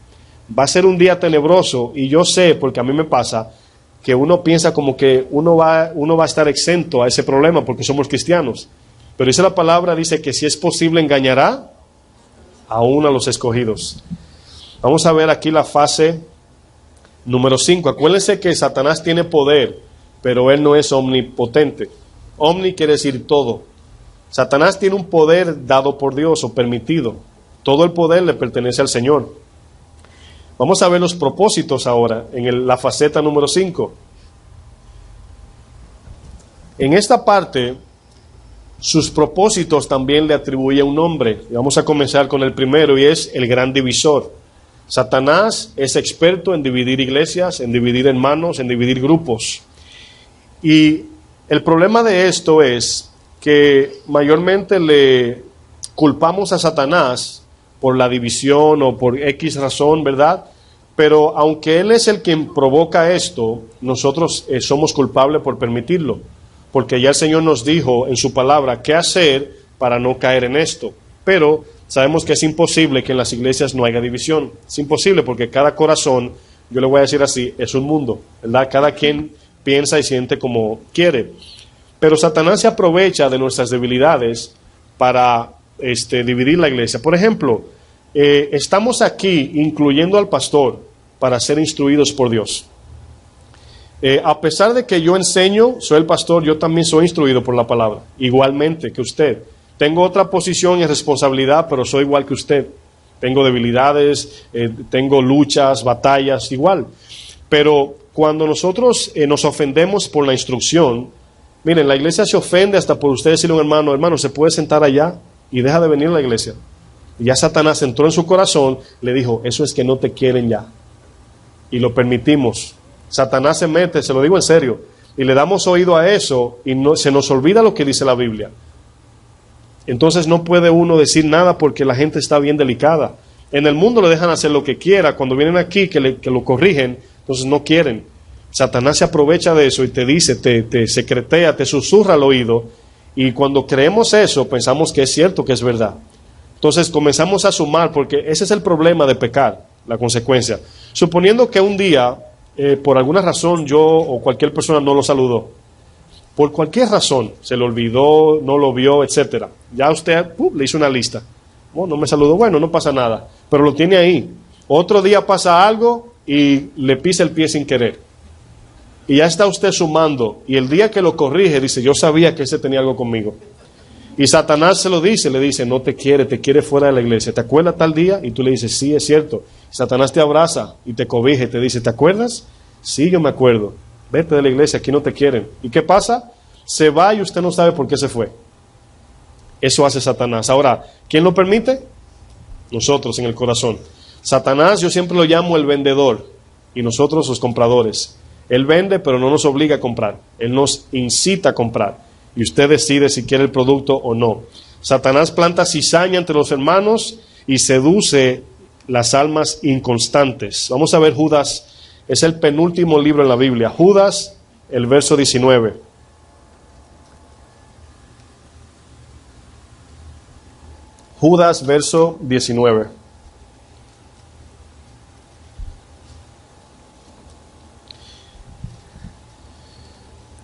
Va a ser un día tenebroso y yo sé, porque a mí me pasa, que uno piensa como que uno va a estar exento a ese problema porque somos cristianos. Pero dice la palabra, dice que si es posible engañará aún a los escogidos. Vamos a ver aquí la fase número 5. Acuérdense que Satanás tiene poder, pero él no es omnipotente. Omni quiere decir todo. Satanás tiene un poder dado por Dios o permitido. Todo el poder le pertenece al Señor. Vamos a ver los propósitos ahora en la faceta número 5. En esta parte, sus propósitos también le atribuye un nombre. Y vamos a comenzar con el primero y es el gran divisor. Satanás es experto en dividir iglesias, en dividir hermanos, en dividir grupos. Y el problema de esto es que mayormente le culpamos a Satanás por la división o por X razón, ¿verdad? Pero aunque Él es el quien provoca esto, nosotros somos culpables por permitirlo. Porque ya el Señor nos dijo en su palabra qué hacer para no caer en esto. Pero sabemos que es imposible que en las iglesias no haya división. Es imposible porque cada corazón, yo le voy a decir así, es un mundo, ¿verdad? Cada quien piensa y siente como quiere. Pero Satanás se aprovecha de nuestras debilidades para dividir la iglesia. Por ejemplo, estamos aquí incluyendo al pastor para ser instruidos por Dios. A pesar de que yo enseño, soy el pastor, yo también soy instruido por la palabra, igualmente que usted. Tengo otra posición y responsabilidad, pero soy igual que usted. Tengo debilidades, tengo luchas, batallas, igual. Pero cuando nosotros nos ofendemos por la instrucción, miren, la iglesia se ofende hasta por usted decirle a un hermano, ¿se puede sentar allá? Y deja de venir a la iglesia. Y ya Satanás entró en su corazón, le dijo, eso es que no te quieren ya. Y lo permitimos. Satanás se mete, se lo digo en serio, y le damos oído a eso y se nos olvida lo que dice la Biblia. Entonces no puede uno decir nada porque la gente está bien delicada. En el mundo le dejan hacer lo que quiera, cuando vienen aquí que lo corrigen, entonces no quieren. Satanás se aprovecha de eso y te dice, te secretea, te susurra al oído, y cuando creemos eso pensamos que es cierto, que es verdad. Entonces comenzamos a sumar, porque ese es el problema de pecar, la consecuencia. Suponiendo que un día, por alguna razón yo o cualquier persona no lo saludó, por cualquier razón, se le olvidó, no lo vio, etcétera. Ya usted le hizo una lista. No me saludó, bueno, no pasa nada, pero lo tiene ahí. Otro día pasa algo y le pisa el pie sin querer. Y ya está usted sumando, y el día que lo corrige dice, yo sabía que ese tenía algo conmigo. Y Satanás se lo dice, le dice, no te quiere fuera de la iglesia. ¿Te acuerdas tal día? Y tú le dices, sí, es cierto. Satanás te abraza y te cobija y te dice, ¿te acuerdas? Sí, yo me acuerdo. Vete de la iglesia, aquí no te quieren. ¿Y qué pasa? Se va y usted no sabe por qué se fue. Eso hace Satanás. Ahora, ¿quién lo permite? Nosotros en el corazón. Satanás yo siempre lo llamo el vendedor y nosotros los compradores. Él vende, pero no nos obliga a comprar. Él nos incita a comprar. Y usted decide si quiere el producto o no. Satanás planta cizaña entre los hermanos y seduce las almas inconstantes. Vamos a ver Judas, es el penúltimo libro en la Biblia. Judas, el verso 19. Judas, verso 19.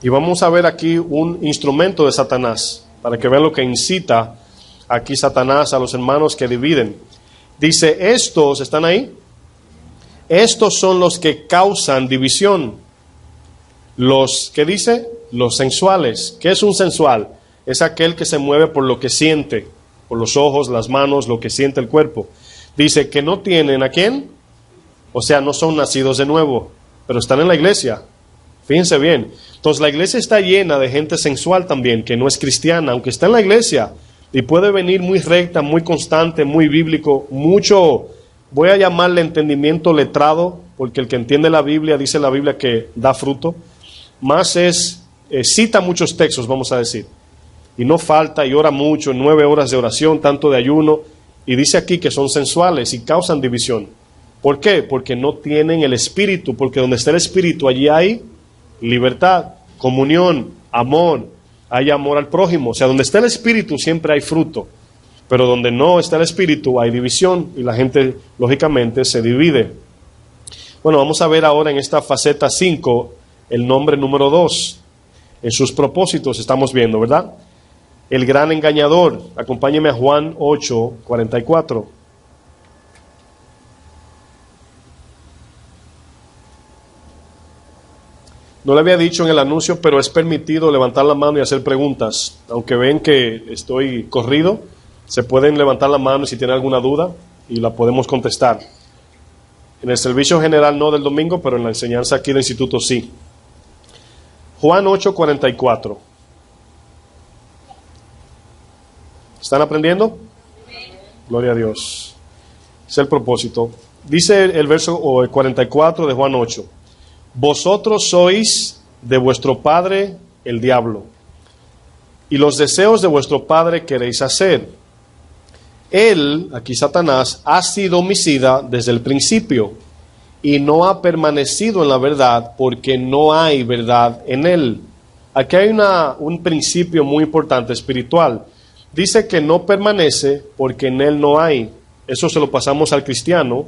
Y vamos a ver aquí un instrumento de Satanás, para que vean lo que incita aquí Satanás a los hermanos que dividen. Dice, estos, ¿están ahí? Estos son los que causan división. Los, ¿qué dice? Los sensuales. ¿Qué es un sensual? Es aquel que se mueve por lo que siente, por los ojos, las manos, lo que siente el cuerpo. Dice que no tienen, ¿a quién? O sea, no son nacidos de nuevo, pero están en la iglesia. Fíjense bien. Entonces la iglesia está llena de gente sensual también, que no es cristiana, aunque está en la iglesia, y puede venir muy recta, muy constante, muy bíblico, mucho, voy a llamarle entendimiento letrado, porque el que entiende la Biblia, dice la Biblia que da fruto, más cita muchos textos, vamos a decir, y no falta, y ora mucho, 9 horas de oración, tanto de ayuno, y dice aquí que son sensuales y causan división. ¿Por qué? Porque no tienen el Espíritu, porque donde está el Espíritu, allí hay libertad, comunión, amor, hay amor al prójimo. O sea, donde está el Espíritu siempre hay fruto, pero donde no está el Espíritu hay división y la gente lógicamente se divide. Bueno, vamos a ver ahora en esta faceta 5 el nombre número 2. En sus propósitos estamos viendo, ¿verdad? El gran engañador. Acompáñeme a Juan 8:44. No le había dicho en el anuncio, pero es permitido levantar la mano y hacer preguntas. Aunque ven que estoy corrido, se pueden levantar la mano si tienen alguna duda y la podemos contestar. En el servicio general no del domingo, pero en la enseñanza aquí del instituto sí. Juan 8:44. ¿Están aprendiendo? Gloria a Dios. Es el propósito. Dice el verso 44 de Juan 8. Vosotros sois de vuestro padre el diablo, y los deseos de vuestro padre queréis hacer. Él, aquí Satanás, ha sido homicida desde el principio, y no ha permanecido en la verdad, porque no hay verdad en él. Aquí hay un principio muy importante espiritual. Dice que no permanece porque en él no hay. Eso se lo pasamos al cristiano.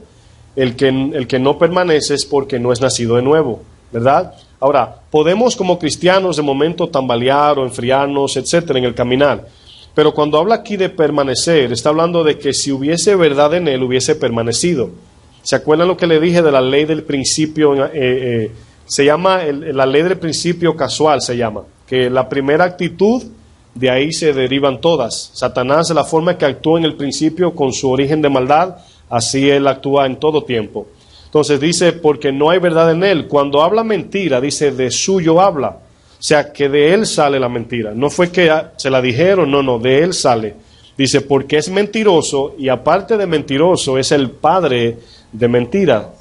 El que no permanece es porque no es nacido de nuevo, ¿verdad? Ahora, podemos como cristianos de momento tambalear o enfriarnos, etcétera, en el caminar. Pero cuando habla aquí de permanecer, está hablando de que si hubiese verdad en él, hubiese permanecido. ¿Se acuerdan lo que le dije de la ley del principio? Se llama la ley del principio casual, se llama. Que la primera actitud, de ahí se derivan todas. Satanás, la forma que actúa en el principio con su origen de maldad, así él actúa en todo tiempo. Entonces dice, porque no hay verdad en él. Cuando habla mentira, dice, de suyo habla. O sea, que de él sale la mentira. No fue que se la dijeron, no, de él sale. Dice, porque es mentiroso y aparte de mentiroso es el padre de mentira.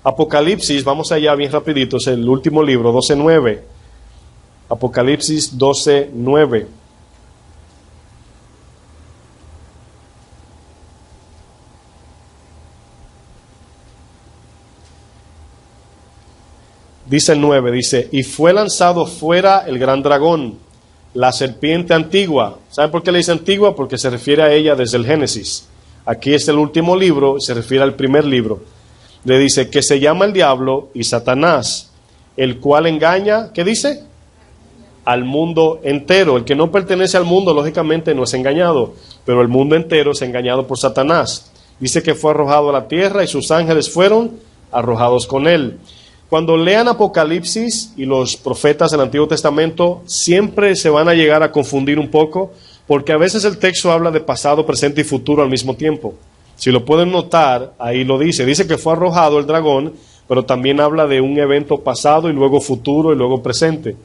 Apocalipsis, vamos allá bien rapidito, es el último libro, 12:9. Apocalipsis 12:9. Dice el 9, dice, y fue lanzado fuera el gran dragón, la serpiente antigua. ¿Saben por qué le dice antigua? Porque se refiere a ella desde el Génesis. Aquí es el último libro, se refiere al primer libro. Le dice que se llama el diablo y Satanás, el cual engaña, ¿qué dice? Al mundo entero. El que no pertenece al mundo, lógicamente, no es engañado, pero el mundo entero es engañado por Satanás. Dice que fue arrojado a la tierra y sus ángeles fueron arrojados con él. Cuando lean Apocalipsis y los profetas del Antiguo Testamento, siempre se van a llegar a confundir un poco, porque a veces el texto habla de pasado, presente y futuro al mismo tiempo. Si lo pueden notar, ahí lo dice. Dice que fue arrojado el dragón, pero también habla de un evento pasado y luego futuro y luego presente.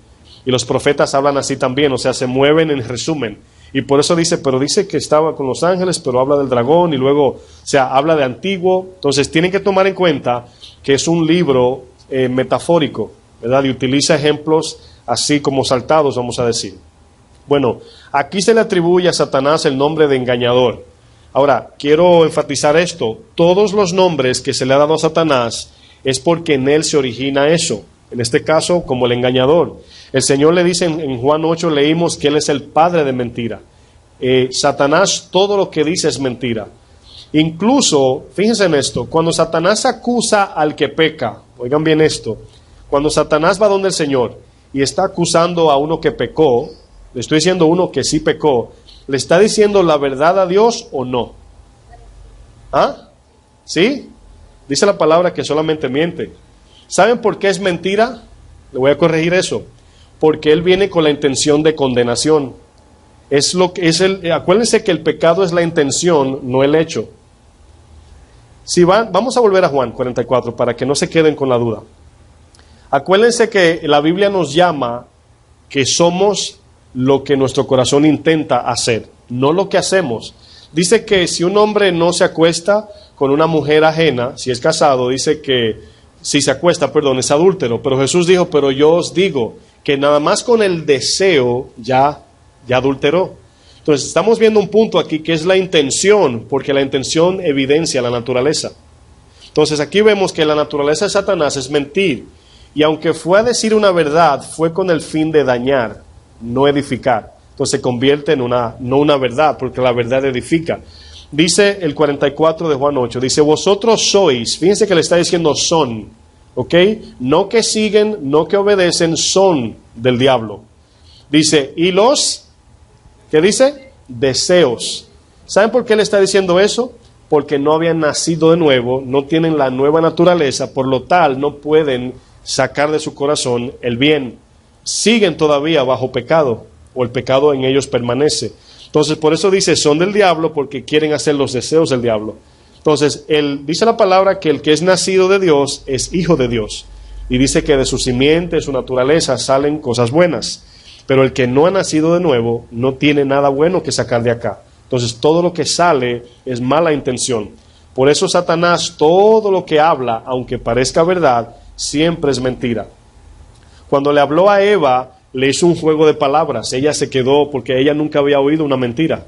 Y los profetas hablan así también, o sea, se mueven en resumen. Y por eso dice, pero dice que estaba con los ángeles, pero habla del dragón y luego, o sea, habla de antiguo. Entonces tienen que tomar en cuenta que es un libro metafórico, ¿verdad? Y utiliza ejemplos así como saltados, vamos a decir. Bueno, aquí se le atribuye a Satanás el nombre de engañador. Ahora, quiero enfatizar esto. Todos los nombres que se le ha dado a Satanás es porque en él se origina eso. En este caso, como el engañador. El Señor le dice en Juan 8, leímos que él es el padre de mentira. Satanás, todo lo que dice es mentira. Incluso, fíjense en esto, cuando Satanás acusa al que peca, oigan bien esto, cuando Satanás va donde el Señor y está acusando a uno que pecó, le estoy diciendo uno que sí pecó, ¿le está diciendo la verdad a Dios o no? ¿Ah? ¿Sí? Dice la palabra que solamente miente. ¿Saben por qué es mentira? Le voy a corregir eso. Porque él viene con la intención de condenación. Acuérdense que el pecado es la intención, no el hecho. Vamos a volver a Juan 44 para que no se queden con la duda. Acuérdense que la Biblia nos llama que somos lo que nuestro corazón intenta hacer, no lo que hacemos. Dice que si un hombre no se acuesta con una mujer ajena, si es casado, dice que si se acuesta, es adúltero. Pero Jesús dijo, pero yo os digo que nada más con el deseo ya adulteró. Entonces estamos viendo un punto aquí que es la intención, porque la intención evidencia la naturaleza. Entonces aquí vemos que la naturaleza de Satanás es mentir, y aunque fue a decir una verdad, fue con el fin de dañar, no edificar. Entonces se convierte en no una verdad, porque la verdad edifica. Dice el 44 de Juan 8, dice, vosotros sois, fíjense que le está diciendo son, ¿ok? No que siguen, no que obedecen, son del diablo. Dice, y los, ¿qué dice? Deseos. ¿Saben por qué le está diciendo eso? Porque no habían nacido de nuevo, no tienen la nueva naturaleza, por lo tal no pueden sacar de su corazón el bien. Siguen todavía bajo pecado, o el pecado en ellos permanece. Entonces, por eso dice, son del diablo, porque quieren hacer los deseos del diablo. Entonces, dice la palabra que el que es nacido de Dios es hijo de Dios. Y dice que de su simiente, de su naturaleza, salen cosas buenas. Pero el que no ha nacido de nuevo, no tiene nada bueno que sacar de acá. Entonces, todo lo que sale es mala intención. Por eso Satanás, todo lo que habla, aunque parezca verdad, siempre es mentira. Cuando le habló a Eva, le hizo un juego de palabras. Ella se quedó porque ella nunca había oído una mentira.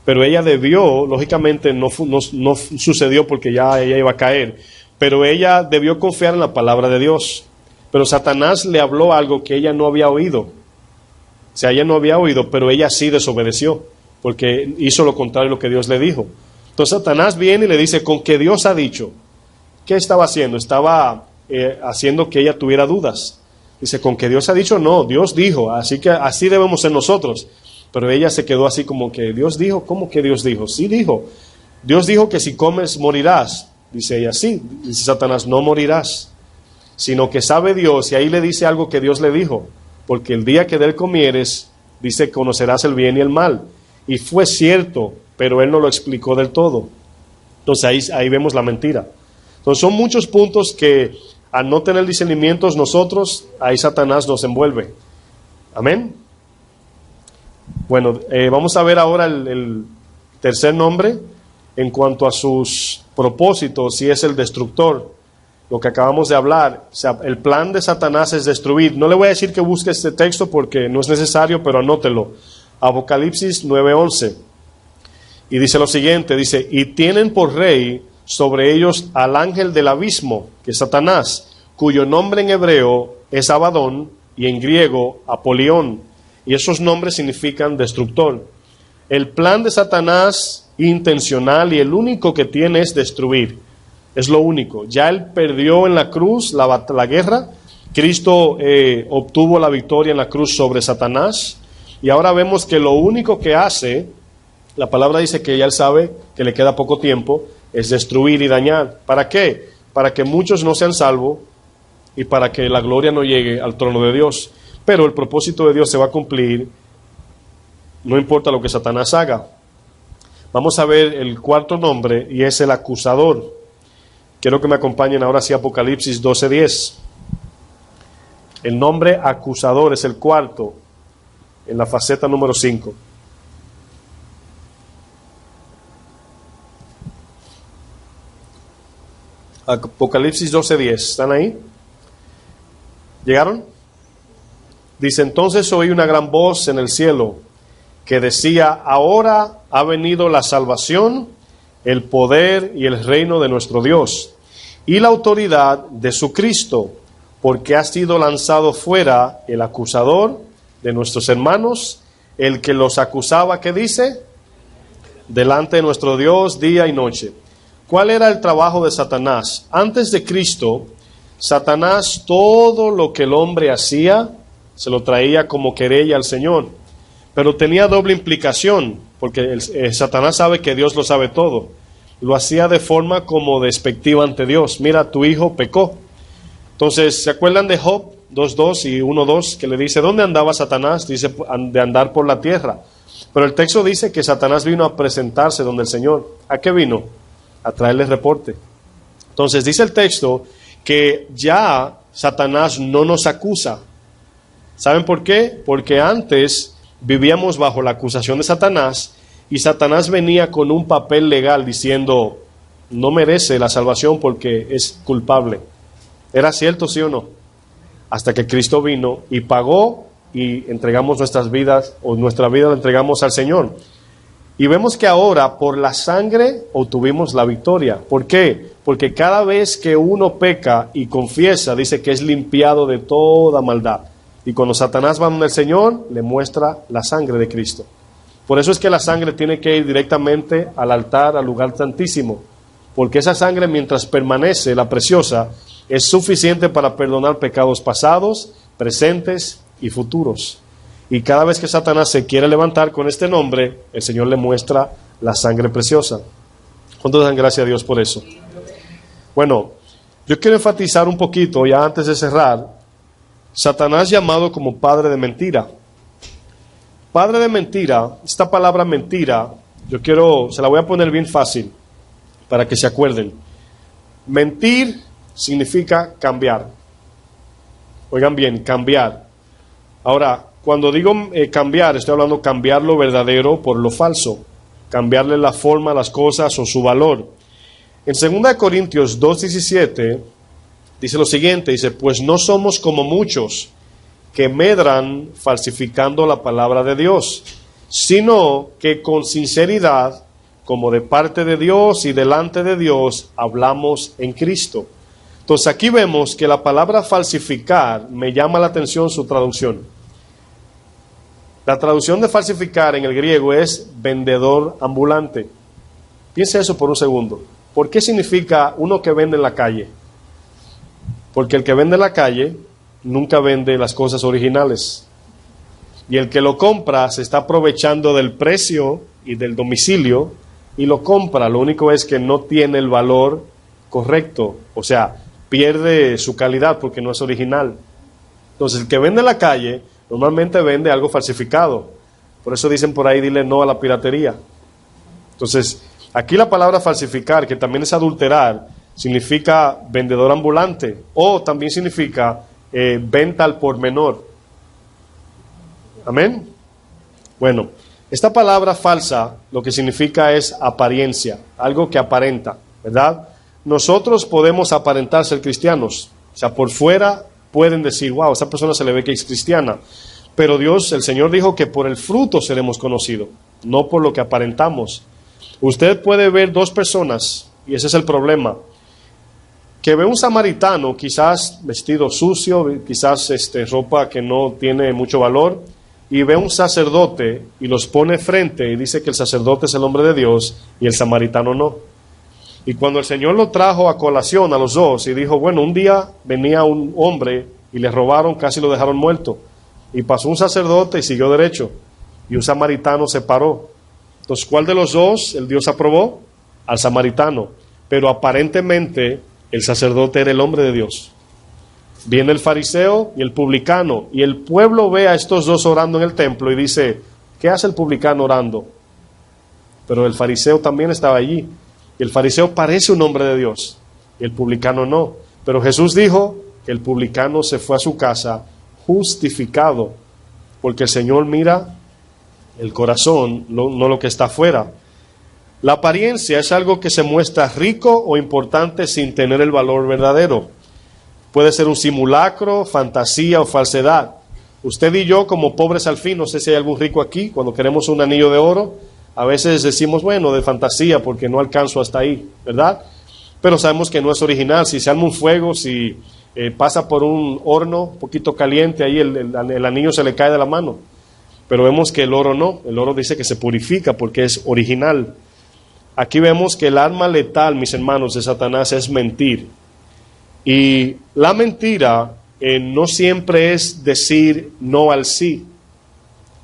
Pero ella debió, lógicamente no sucedió porque ya ella iba a caer, pero ella debió confiar en la palabra de Dios. Pero Satanás le habló algo que ella no había oído. O sea, ella no había oído, pero ella sí desobedeció, porque hizo lo contrario de lo que Dios le dijo. Entonces Satanás viene y le dice, con que Dios ha dicho. ¿Qué estaba haciendo? Estaba haciendo que ella tuviera dudas. Dice, con que Dios ha dicho, no, Dios dijo, así que así debemos ser nosotros. Pero ella se quedó así como que, Dios dijo, ¿cómo que Dios dijo? Sí dijo. Dios dijo que si comes morirás. Dice ella, sí. Dice Satanás, no morirás, sino que sabe Dios, y ahí le dice algo que Dios le dijo, porque el día que de él comieres, dice, conocerás el bien y el mal. Y fue cierto, pero él no lo explicó del todo. Entonces ahí vemos la mentira. Entonces son muchos puntos que al no tener discernimientos nosotros, ahí Satanás nos envuelve. Amén. Bueno, vamos a ver ahora el tercer nombre en cuanto a sus propósitos, y es el destructor. Lo que acabamos de hablar, o sea, el plan de Satanás es destruir. No le voy a decir que busque este texto porque no es necesario, pero anótelo. Apocalipsis 9:11. Y dice lo siguiente, dice, y tienen por rey sobre ellos al ángel del abismo, que es Satanás, cuyo nombre en hebreo es Abadón y en griego Apolión. Y esos nombres significan destructor. El plan de Satanás intencional y el único que tiene es destruir. Es lo único. Ya él perdió en la cruz la guerra. Cristo obtuvo la victoria en la cruz sobre Satanás. Y ahora vemos que lo único que hace, la palabra dice que ya él sabe que le queda poco tiempo, es destruir y dañar. ¿Para qué? Para que muchos no sean salvos y para que la gloria no llegue al trono de Dios. Pero el propósito de Dios se va a cumplir, no importa lo que Satanás haga. Vamos a ver el cuarto nombre, y es el acusador. Quiero que me acompañen ahora sí a Apocalipsis 12:10. El nombre acusador es el cuarto, en la faceta número 5. Apocalipsis 12:10. ¿Están ahí? ¿Llegaron? Dice, entonces oí una gran voz en el cielo que decía, ahora ha venido la salvación, el poder y el reino de nuestro Dios, y la autoridad de su Cristo, porque ha sido lanzado fuera el acusador de nuestros hermanos, el que los acusaba, ¿qué dice? Delante de nuestro Dios día y noche. ¿Cuál era el trabajo de Satanás? Antes de Cristo, Satanás todo lo que el hombre hacía, se lo traía como querella al Señor, pero tenía doble implicación, porque Satanás sabe que Dios lo sabe todo. Lo hacía de forma como despectiva ante Dios. Mira, tu hijo pecó. Entonces, ¿se acuerdan de Job 2:2 y 1:2 que le dice, ¿dónde andaba Satanás? Dice, de andar por la tierra. Pero el texto dice que Satanás vino a presentarse donde el Señor. ¿A qué vino? A traerle reporte. Entonces, dice el texto que ya Satanás no nos acusa. ¿Saben por qué? Porque antes vivíamos bajo la acusación de Satanás y Satanás venía con un papel legal diciendo, no merece la salvación porque es culpable. ¿Era cierto, sí o no? Hasta que Cristo vino y pagó y entregamos nuestras vidas, o nuestra vida la entregamos al Señor. Y vemos que ahora por la sangre obtuvimos la victoria. ¿Por qué? Porque cada vez que uno peca y confiesa, dice que es limpiado de toda maldad. Y cuando Satanás va donde el Señor, le muestra la sangre de Cristo. Por eso es que la sangre tiene que ir directamente al altar, al lugar santísimo. Porque esa sangre, mientras permanece, la preciosa, es suficiente para perdonar pecados pasados, presentes y futuros. Y cada vez que Satanás se quiere levantar con este nombre, el Señor le muestra la sangre preciosa. ¿Cuántos dan gracias a Dios por eso? Bueno, yo quiero enfatizar un poquito, ya antes de cerrar, Satanás llamado como padre de mentira. Padre de mentira, esta palabra mentira, se la voy a poner bien fácil para que se acuerden. Mentir significa cambiar. Oigan bien, cambiar. Ahora, cuando digo cambiar, estoy hablando de cambiar lo verdadero por lo falso. Cambiarle la forma a las cosas o su valor. En 2 Corintios 2:17 dice lo siguiente, dice, pues no somos como muchos que medran falsificando la palabra de Dios, sino que con sinceridad, como de parte de Dios y delante de Dios, hablamos en Cristo. Entonces aquí vemos que la palabra falsificar, me llama la atención su traducción. La traducción de falsificar en el griego es vendedor ambulante. Piensa eso por un segundo. ¿Por qué significa uno que vende en la calle? Porque el que vende en la calle nunca vende las cosas originales. Y el que lo compra se está aprovechando del precio y del domicilio y lo compra. Lo único es que no tiene el valor correcto, o sea, pierde su calidad porque no es original. Entonces, el que vende en la calle normalmente vende algo falsificado. Por eso dicen por ahí, dile no a la piratería. Entonces, aquí la palabra falsificar, que también es adulterar, significa vendedor ambulante o también significa venta al por menor. Amén. Bueno, esta palabra falsa lo que significa es apariencia, algo que aparenta, ¿verdad? Nosotros podemos aparentar ser cristianos, o sea, por fuera pueden decir, wow, esa persona se le ve que es cristiana, pero Dios, el Señor dijo que por el fruto seremos conocidos, no por lo que aparentamos. Usted puede ver dos personas, y ese es el problema, que ve un samaritano, quizás vestido sucio, quizás ropa que no tiene mucho valor, y ve un sacerdote y los pone frente y dice que el sacerdote es el hombre de Dios y el samaritano no. Y cuando el Señor lo trajo a colación a los dos y dijo, bueno, un día venía un hombre y le robaron, casi lo dejaron muerto. Y pasó un sacerdote y siguió derecho. Y un samaritano se paró. Entonces, ¿cuál de los dos el Dios aprobó? Al samaritano. Pero aparentemente el sacerdote era el hombre de Dios. Viene el fariseo y el publicano, y el pueblo ve a estos dos orando en el templo y dice, ¿qué hace el publicano orando? Pero el fariseo también estaba allí. Y el fariseo parece un hombre de Dios, y el publicano no. Pero Jesús dijo que el publicano se fue a su casa justificado, porque el Señor mira el corazón, no lo que está afuera. La apariencia es algo que se muestra rico o importante sin tener el valor verdadero. Puede ser un simulacro, fantasía o falsedad. Usted y yo, como pobres al fin, no sé si hay algún rico aquí, cuando queremos un anillo de oro, a veces decimos, bueno, de fantasía, porque no alcanzo hasta ahí, ¿verdad? Pero sabemos que no es original. Si se arma un fuego, si pasa por un horno un poquito caliente, ahí el anillo se le cae de la mano. Pero vemos que el oro no, el oro dice que se purifica porque es original. Aquí vemos que el arma letal, mis hermanos, de Satanás es mentir. Y la mentira no siempre es decir no al sí.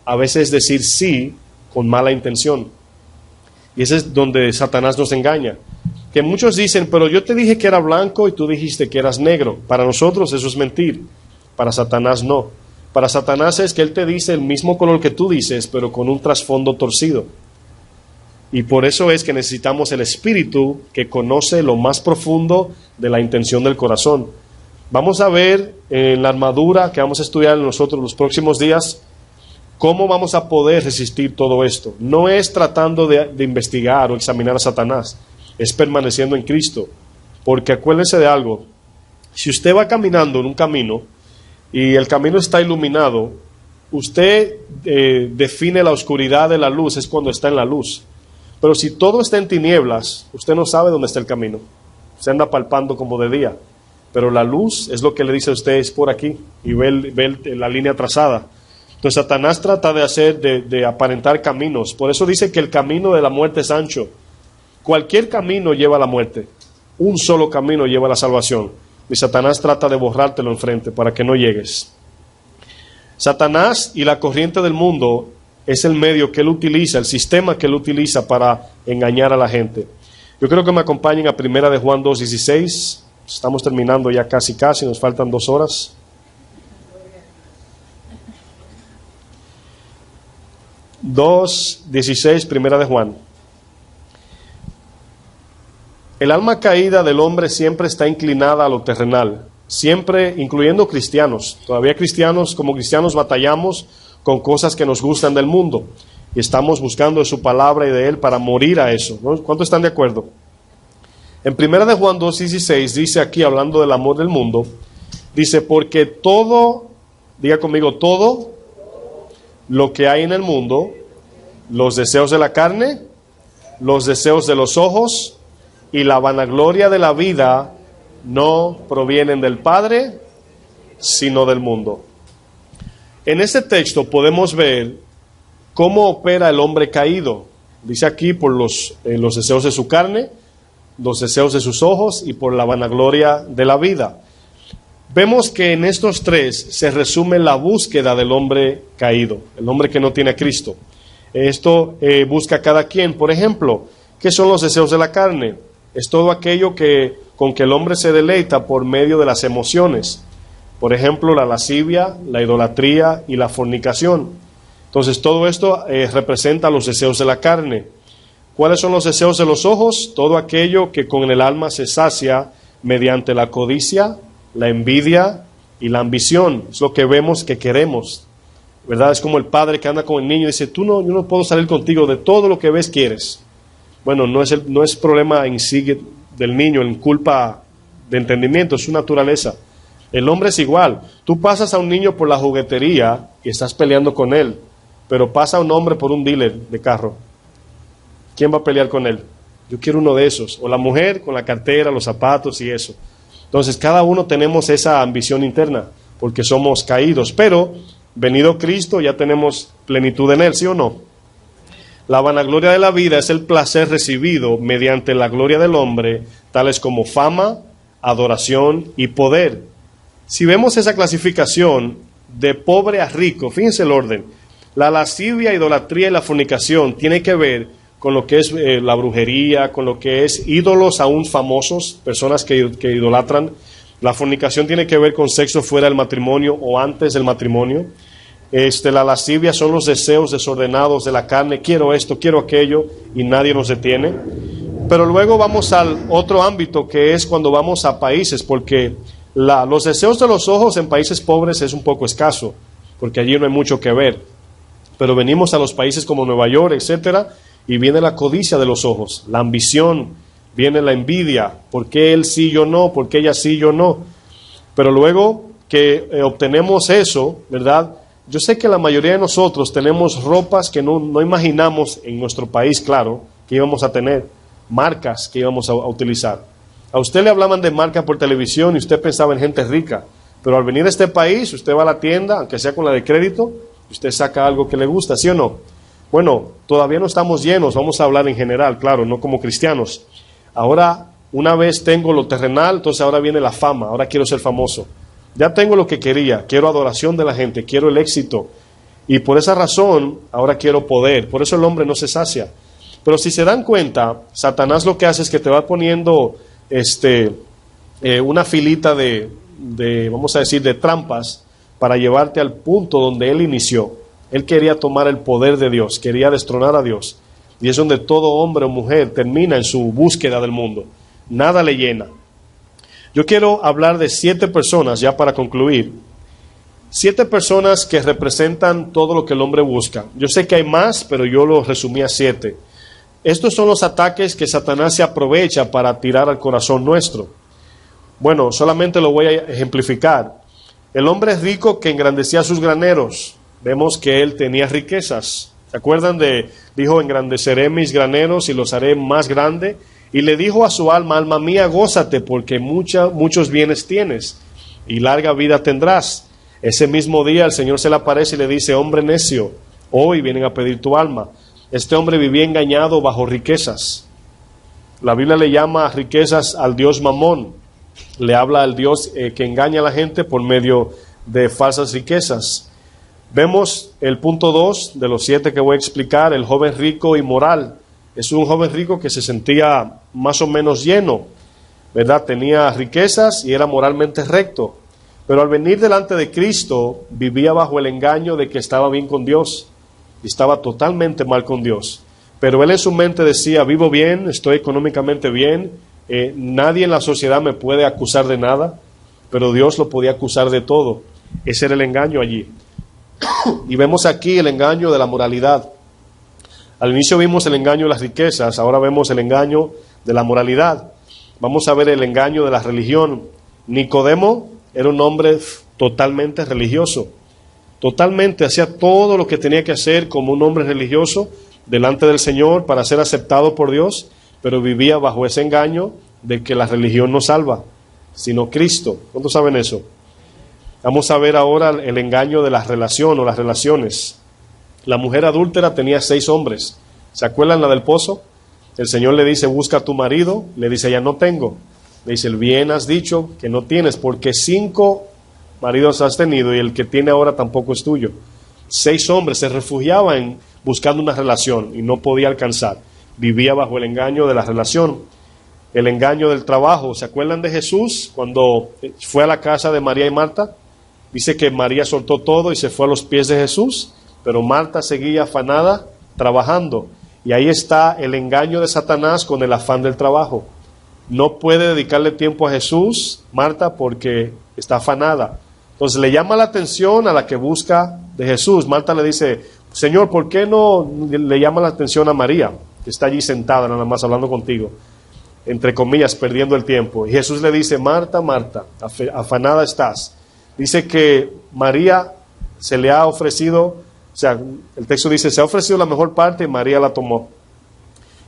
A veces es decir sí con mala intención. Y ese es donde Satanás nos engaña. Que muchos dicen, pero yo te dije que era blanco y tú dijiste que eras negro. Para nosotros eso es mentir. Para Satanás no. Para Satanás es que él te dice el mismo color que tú dices, pero con un trasfondo torcido. Y por eso es que necesitamos el Espíritu que conoce lo más profundo de la intención del corazón. Vamos a ver en la armadura que vamos a estudiar nosotros los próximos días cómo vamos a poder resistir todo esto. No es tratando de investigar o examinar a Satanás, es permaneciendo en Cristo. Porque acuérdense de algo, si usted va caminando en un camino y el camino está iluminado, usted define la oscuridad de la luz, es cuando está en la luz. Pero si todo está en tinieblas, usted no sabe dónde está el camino. Se anda palpando como de día. Pero la luz es lo que le dice a usted, es por aquí, y ve la línea trazada. Entonces Satanás trata de aparentar caminos. Por eso dice que el camino de la muerte es ancho. Cualquier camino lleva a la muerte. Un solo camino lleva a la salvación. Y Satanás trata de borrártelo enfrente para que no llegues. Satanás y la corriente del mundo es el medio que él utiliza, el sistema que él utiliza para engañar a la gente. Yo creo que me acompañen a 1 de Juan 2:16. Estamos terminando ya casi, nos faltan 2 horas. Primera de Juan. El alma caída del hombre siempre está inclinada a lo terrenal, siempre, incluyendo cristianos. Todavía cristianos, como cristianos batallamos con cosas que nos gustan del mundo y estamos buscando de su palabra y de él para morir a eso, ¿no? ¿Cuántos están de acuerdo? En 1 de Juan 2:16 dice aquí, hablando del amor del mundo, dice, porque todo, diga conmigo, todo lo que hay en el mundo, los deseos de la carne, los deseos de los ojos y la vanagloria de la vida no provienen del Padre, sino del mundo. En este texto podemos ver cómo opera el hombre caído. Dice aquí por los deseos de su carne, los deseos de sus ojos y por la vanagloria de la vida. Vemos que en estos tres se resume la búsqueda del hombre caído, el hombre que no tiene a Cristo. Esto busca cada quien. Por ejemplo, ¿qué son los deseos de la carne? Es todo aquello con que el hombre se deleita por medio de las emociones. Por ejemplo, la lascivia, la idolatría y la fornicación. Entonces, todo esto representa los deseos de la carne. ¿Cuáles son los deseos de los ojos? Todo aquello que con el alma se sacia mediante la codicia, la envidia y la ambición. Es lo que vemos que queremos, ¿verdad? Es como el padre que anda con el niño y dice, yo no puedo salir contigo, de todo lo que ves quieres. Bueno, no es problema en sí del niño, en culpa de entendimiento, es su naturaleza. El hombre es igual. Tú pasas a un niño por la juguetería y estás peleando con él, pero pasa un hombre por un dealer de carro. ¿Quién va a pelear con él? Yo quiero uno de esos. O la mujer con la cartera, los zapatos y eso. Entonces, cada uno tenemos esa ambición interna, porque somos caídos. Pero, venido Cristo, ya tenemos plenitud en Él, ¿sí o no? La vanagloria de la vida es el placer recibido mediante la gloria del hombre, tales como fama, adoración y poder. Si vemos esa clasificación de pobre a rico, fíjense el orden. La lascivia, idolatría y la fornicación tiene que ver con lo que es la brujería, con lo que es ídolos aún famosos, personas que idolatran. La fornicación tiene que ver con sexo fuera del matrimonio o antes del matrimonio. La lascivia son los deseos desordenados de la carne, quiero esto, quiero aquello, y nadie nos detiene. Pero luego vamos al otro ámbito, que es cuando vamos a países, porque los deseos de los ojos en países pobres es un poco escaso, porque allí no hay mucho que ver. Pero venimos a los países como Nueva York, etcétera, y viene la codicia de los ojos, la ambición, viene la envidia, ¿por qué él sí, yo no? ¿Por qué ella sí, yo no? Pero luego que obtenemos eso, ¿verdad? Yo sé que la mayoría de nosotros tenemos ropas que no imaginamos en nuestro país, claro, que íbamos a tener, marcas que íbamos a utilizar. A usted le hablaban de marca por televisión y usted pensaba en gente rica, pero al venir a este país, usted va a la tienda, aunque sea con la de crédito, usted saca algo que le gusta, ¿sí o no? Bueno, todavía no estamos llenos, vamos a hablar en general, claro, no como cristianos. Ahora, una vez tengo lo terrenal, entonces ahora viene la fama, ahora quiero ser famoso. Ya tengo lo que quería, quiero adoración de la gente, quiero el éxito. Y por esa razón, ahora quiero poder. Por eso el hombre no se sacia. Pero si se dan cuenta, Satanás lo que hace es que te va poniendo una filita vamos a decir, de trampas para llevarte al punto donde él inició. Él quería tomar el poder de Dios, quería destronar a Dios. Y es donde todo hombre o mujer termina en su búsqueda del mundo. Nada le llena. Yo quiero hablar de 7 personas, ya para concluir. 7 personas que representan todo lo que el hombre busca. Yo sé que hay más, pero yo lo resumí a 7. Estos son los ataques que Satanás se aprovecha para tirar al corazón nuestro. Bueno, solamente lo voy a ejemplificar. El hombre rico que engrandecía sus graneros. Vemos que él tenía riquezas. ¿Se acuerdan dijo, engrandeceré mis graneros y los haré más grande? Y le dijo a su alma, alma mía, gózate, porque muchos bienes tienes y larga vida tendrás. Ese mismo día el Señor se le aparece y le dice, hombre necio, hoy vienen a pedir tu alma. Este hombre vivía engañado bajo riquezas. La Biblia le llama riquezas al Dios Mamón. Le habla al Dios que engaña a la gente por medio de falsas riquezas. Vemos el punto 2 de los 7 que voy a explicar, el joven rico y moral. Es un joven rico que se sentía más o menos lleno, ¿verdad? Tenía riquezas y era moralmente recto. Pero al venir delante de Cristo, vivía bajo el engaño de que estaba bien con Dios. Y estaba totalmente mal con Dios. Pero él en su mente decía, vivo bien, estoy económicamente bien, nadie en la sociedad me puede acusar de nada, pero Dios lo podía acusar de todo. Ese era el engaño allí. Y vemos aquí el engaño de la moralidad. Al inicio vimos el engaño de las riquezas, ahora vemos el engaño de la moralidad. Vamos a ver el engaño de la religión. Nicodemo era un hombre totalmente religioso. Totalmente hacía todo lo que tenía que hacer como un hombre religioso delante del Señor para ser aceptado por Dios, pero vivía bajo ese engaño de que la religión no salva, sino Cristo. ¿Cuántos saben eso? Vamos a ver ahora el engaño de la relación o las relaciones. La mujer adúltera tenía 6 hombres. ¿Se acuerdan la del pozo? El Señor le dice, busca a tu marido. Le dice, ya no tengo. Le dice, bien has dicho que no tienes, porque 5 maridos has tenido y el que tiene ahora tampoco es tuyo. 6 hombres se refugiaban buscando una relación y no podía alcanzar. Vivía bajo el engaño de la relación, el engaño del trabajo. ¿Se acuerdan de Jesús cuando fue a la casa de María y Marta? Dice que María soltó todo y se fue a los pies de Jesús, pero Marta seguía afanada trabajando. Y ahí está el engaño de Satanás con el afán del trabajo. No puede dedicarle tiempo a Jesús, Marta, porque está afanada. Entonces le llama la atención a la que busca de Jesús. Marta le dice, Señor, ¿por qué no le llama la atención a María, que está allí sentada nada más hablando contigo? Entre comillas, perdiendo el tiempo. Y Jesús le dice, Marta, Marta, afanada estás. Dice que María se le ha ofrecido, o sea, el texto dice, se ha ofrecido la mejor parte y María la tomó.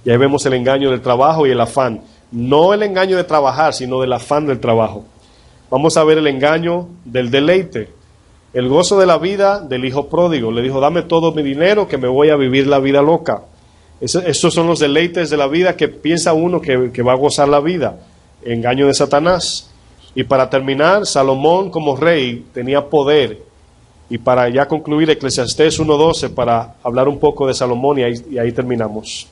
Y ahí vemos el engaño del trabajo y el afán. No el engaño de trabajar, sino del afán del trabajo. Vamos a ver el engaño del deleite. El gozo de la vida del hijo pródigo. Le dijo, dame todo mi dinero que me voy a vivir la vida loca. Estos son los deleites de la vida que piensa uno que va a gozar la vida. Engaño de Satanás. Y para terminar, Salomón como rey tenía poder. Y para ya concluir, Eclesiastés 1:12, para hablar un poco de Salomón y ahí terminamos.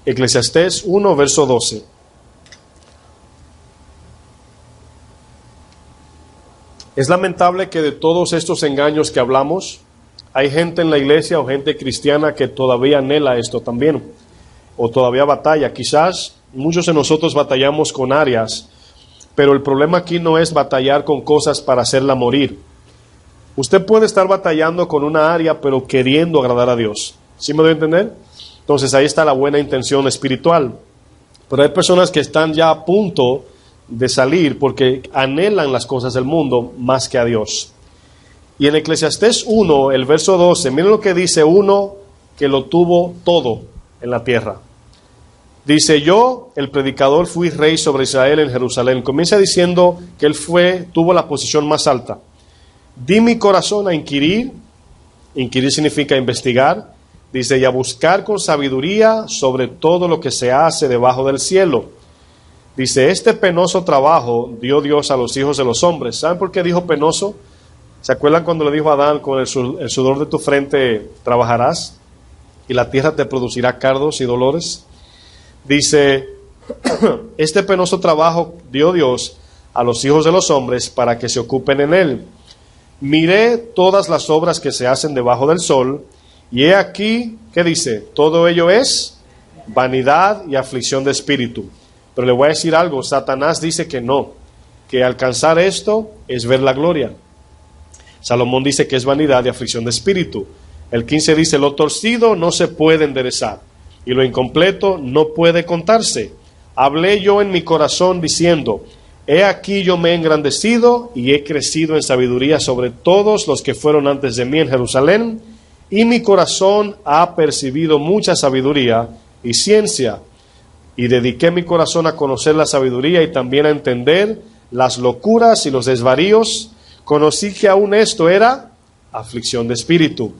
Eclesiastés 1, verso 12. Es lamentable que de todos estos engaños que hablamos, hay gente en la iglesia o gente cristiana que todavía anhela esto también, o todavía batalla. Quizás muchos de nosotros batallamos con áreas, pero el problema aquí no es batallar con cosas para hacerla morir. Usted puede estar batallando con una área, pero queriendo agradar a Dios. ¿Sí me doy a entender? Entonces ahí está la buena intención espiritual. Pero hay personas que están ya a punto de salir porque anhelan las cosas del mundo más que a Dios. Y en Eclesiastés 1, el verso 12, miren lo que dice uno que lo tuvo todo en la tierra. Dice, yo, el predicador, fui rey sobre Israel en Jerusalén. Comienza diciendo que él tuvo la posición más alta. Di mi corazón a inquirir. Inquirir significa investigar. Dice, y a buscar con sabiduría sobre todo lo que se hace debajo del cielo. Dice, este penoso trabajo dio Dios a los hijos de los hombres. ¿Saben por qué dijo penoso? ¿Se acuerdan cuando le dijo a Adán, con el sudor de tu frente trabajarás y la tierra te producirá cardos y dolores? Dice, este penoso trabajo dio Dios a los hijos de los hombres para que se ocupen en él. Miré todas las obras que se hacen debajo del sol, y he aquí, ¿qué dice? Todo ello es vanidad y aflicción de espíritu. Pero le voy a decir algo, Satanás dice que no, que alcanzar esto es ver la gloria. Salomón dice que es vanidad y aflicción de espíritu. El 15 dice, lo torcido no se puede enderezar, y lo incompleto no puede contarse. Hablé yo en mi corazón diciendo, he aquí yo me he engrandecido y he crecido en sabiduría sobre todos los que fueron antes de mí en Jerusalén, y mi corazón ha percibido mucha sabiduría y ciencia, y dediqué mi corazón a conocer la sabiduría y también a entender las locuras y los desvaríos. Conocí que aún esto era aflicción de espíritu,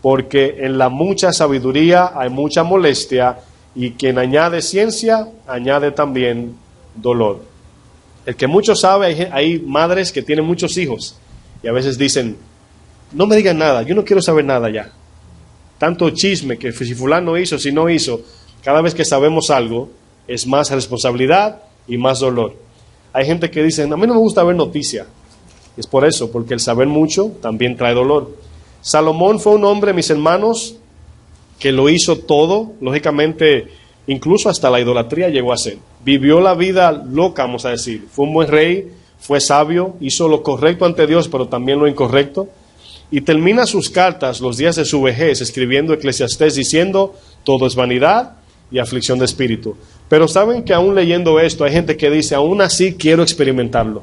porque en la mucha sabiduría hay mucha molestia, y quien añade ciencia, añade también dolor. El que mucho sabe, hay madres que tienen muchos hijos, y a veces dicen, no me digan nada, yo no quiero saber nada ya. Tanto chisme, que si fulano hizo, si no hizo. Cada vez que sabemos algo, es más responsabilidad y más dolor. Hay gente que dice, a mí no me gusta ver noticias. Es por eso, porque el saber mucho también trae dolor. Salomón fue un hombre, mis hermanos, que lo hizo todo, lógicamente, incluso hasta la idolatría llegó a ser. Vivió la vida loca, vamos a decir. Fue un buen rey, fue sabio, hizo lo correcto ante Dios, pero también lo incorrecto. Y termina sus cartas, los días de su vejez, escribiendo Eclesiastés, diciendo, todo es vanidad y aflicción de espíritu. Pero saben que aún leyendo esto, hay gente que dice, aún así quiero experimentarlo.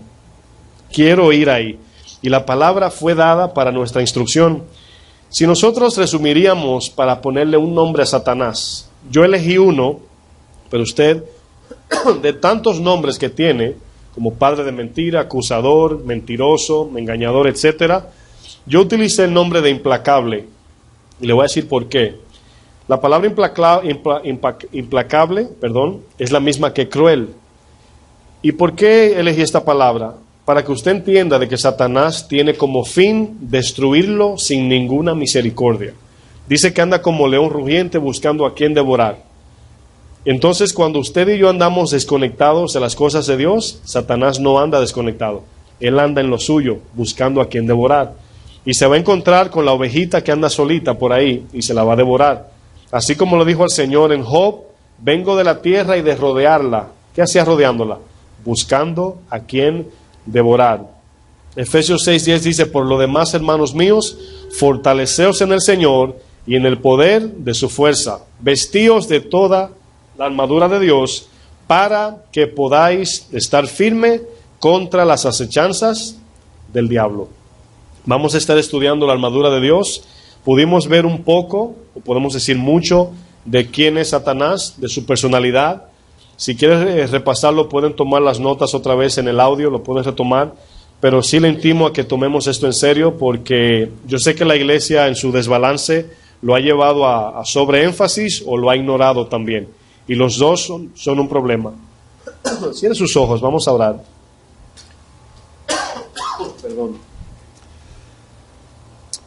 Quiero ir ahí. Y la palabra fue dada para nuestra instrucción. Si nosotros resumiríamos para ponerle un nombre a Satanás, yo elegí uno, pero usted, de tantos nombres que tiene, como padre de mentira, acusador, mentiroso, engañador, etcétera, yo utilicé el nombre de implacable. Y le voy a decir por qué. La palabra implacable, es la misma que cruel. ¿Y por qué elegí esta palabra? Para que usted entienda de que Satanás tiene como fin destruirlo sin ninguna misericordia. Dice que anda como león rugiente buscando a quien devorar. Entonces, cuando usted y yo andamos desconectados de las cosas de Dios, Satanás no anda desconectado. Él anda en lo suyo, buscando a quien devorar. Y se va a encontrar con la ovejita que anda solita por ahí y se la va a devorar. Así como lo dijo el Señor en Job, vengo de la tierra y de rodearla. ¿Qué hacía rodeándola? Buscando a quien devorar. Efesios 6:10 dice, por lo demás, hermanos míos, fortaleceos en el Señor y en el poder de su fuerza. Vestíos de toda la armadura de Dios para que podáis estar firme contra las acechanzas del diablo. Vamos a estar estudiando la armadura de Dios. Pudimos ver un poco, o podemos decir mucho, de quién es Satanás, de su personalidad. Si quieres repasarlo, pueden tomar las notas otra vez en el audio, lo pueden retomar. Pero sí le intimo a que tomemos esto en serio, porque yo sé que la iglesia en su desbalance lo ha llevado a sobreénfasis o lo ha ignorado también. Y los dos son un problema. Cierren sus ojos, vamos a orar. Perdón.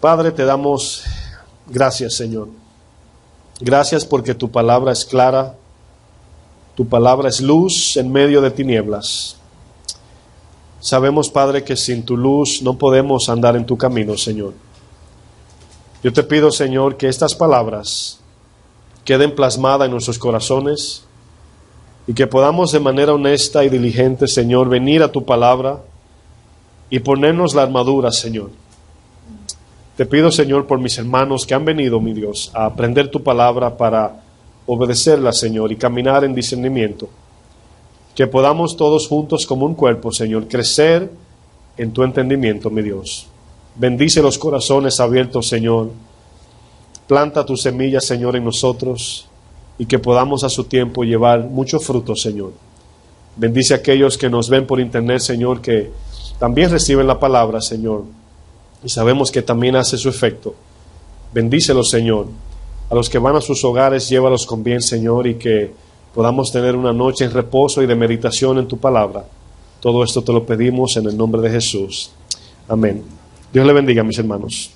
Padre, te damos gracias, Señor. Gracias porque tu palabra es clara. Tu palabra es luz en medio de tinieblas. Sabemos, Padre, que sin tu luz no podemos andar en tu camino, Señor. Yo te pido, Señor, que estas palabras queden plasmadas en nuestros corazones y que podamos de manera honesta y diligente, Señor, venir a tu palabra y ponernos la armadura, Señor. Te pido, Señor, por mis hermanos que han venido, mi Dios, a aprender tu palabra para obedecerla, Señor, y caminar en discernimiento. Que podamos todos juntos como un cuerpo, Señor, crecer en tu entendimiento, mi Dios. Bendice los corazones abiertos, Señor. Planta tu semilla, Señor, en nosotros y que podamos a su tiempo llevar mucho fruto, Señor. Bendice a aquellos que nos ven por internet, Señor, que también reciben la palabra, Señor. Y sabemos que también hace su efecto. Bendícelos, Señor. A los que van a sus hogares, llévalos con bien, Señor, y que podamos tener una noche en reposo y de meditación en tu palabra. Todo esto te lo pedimos en el nombre de Jesús. Amén. Dios le bendiga, mis hermanos.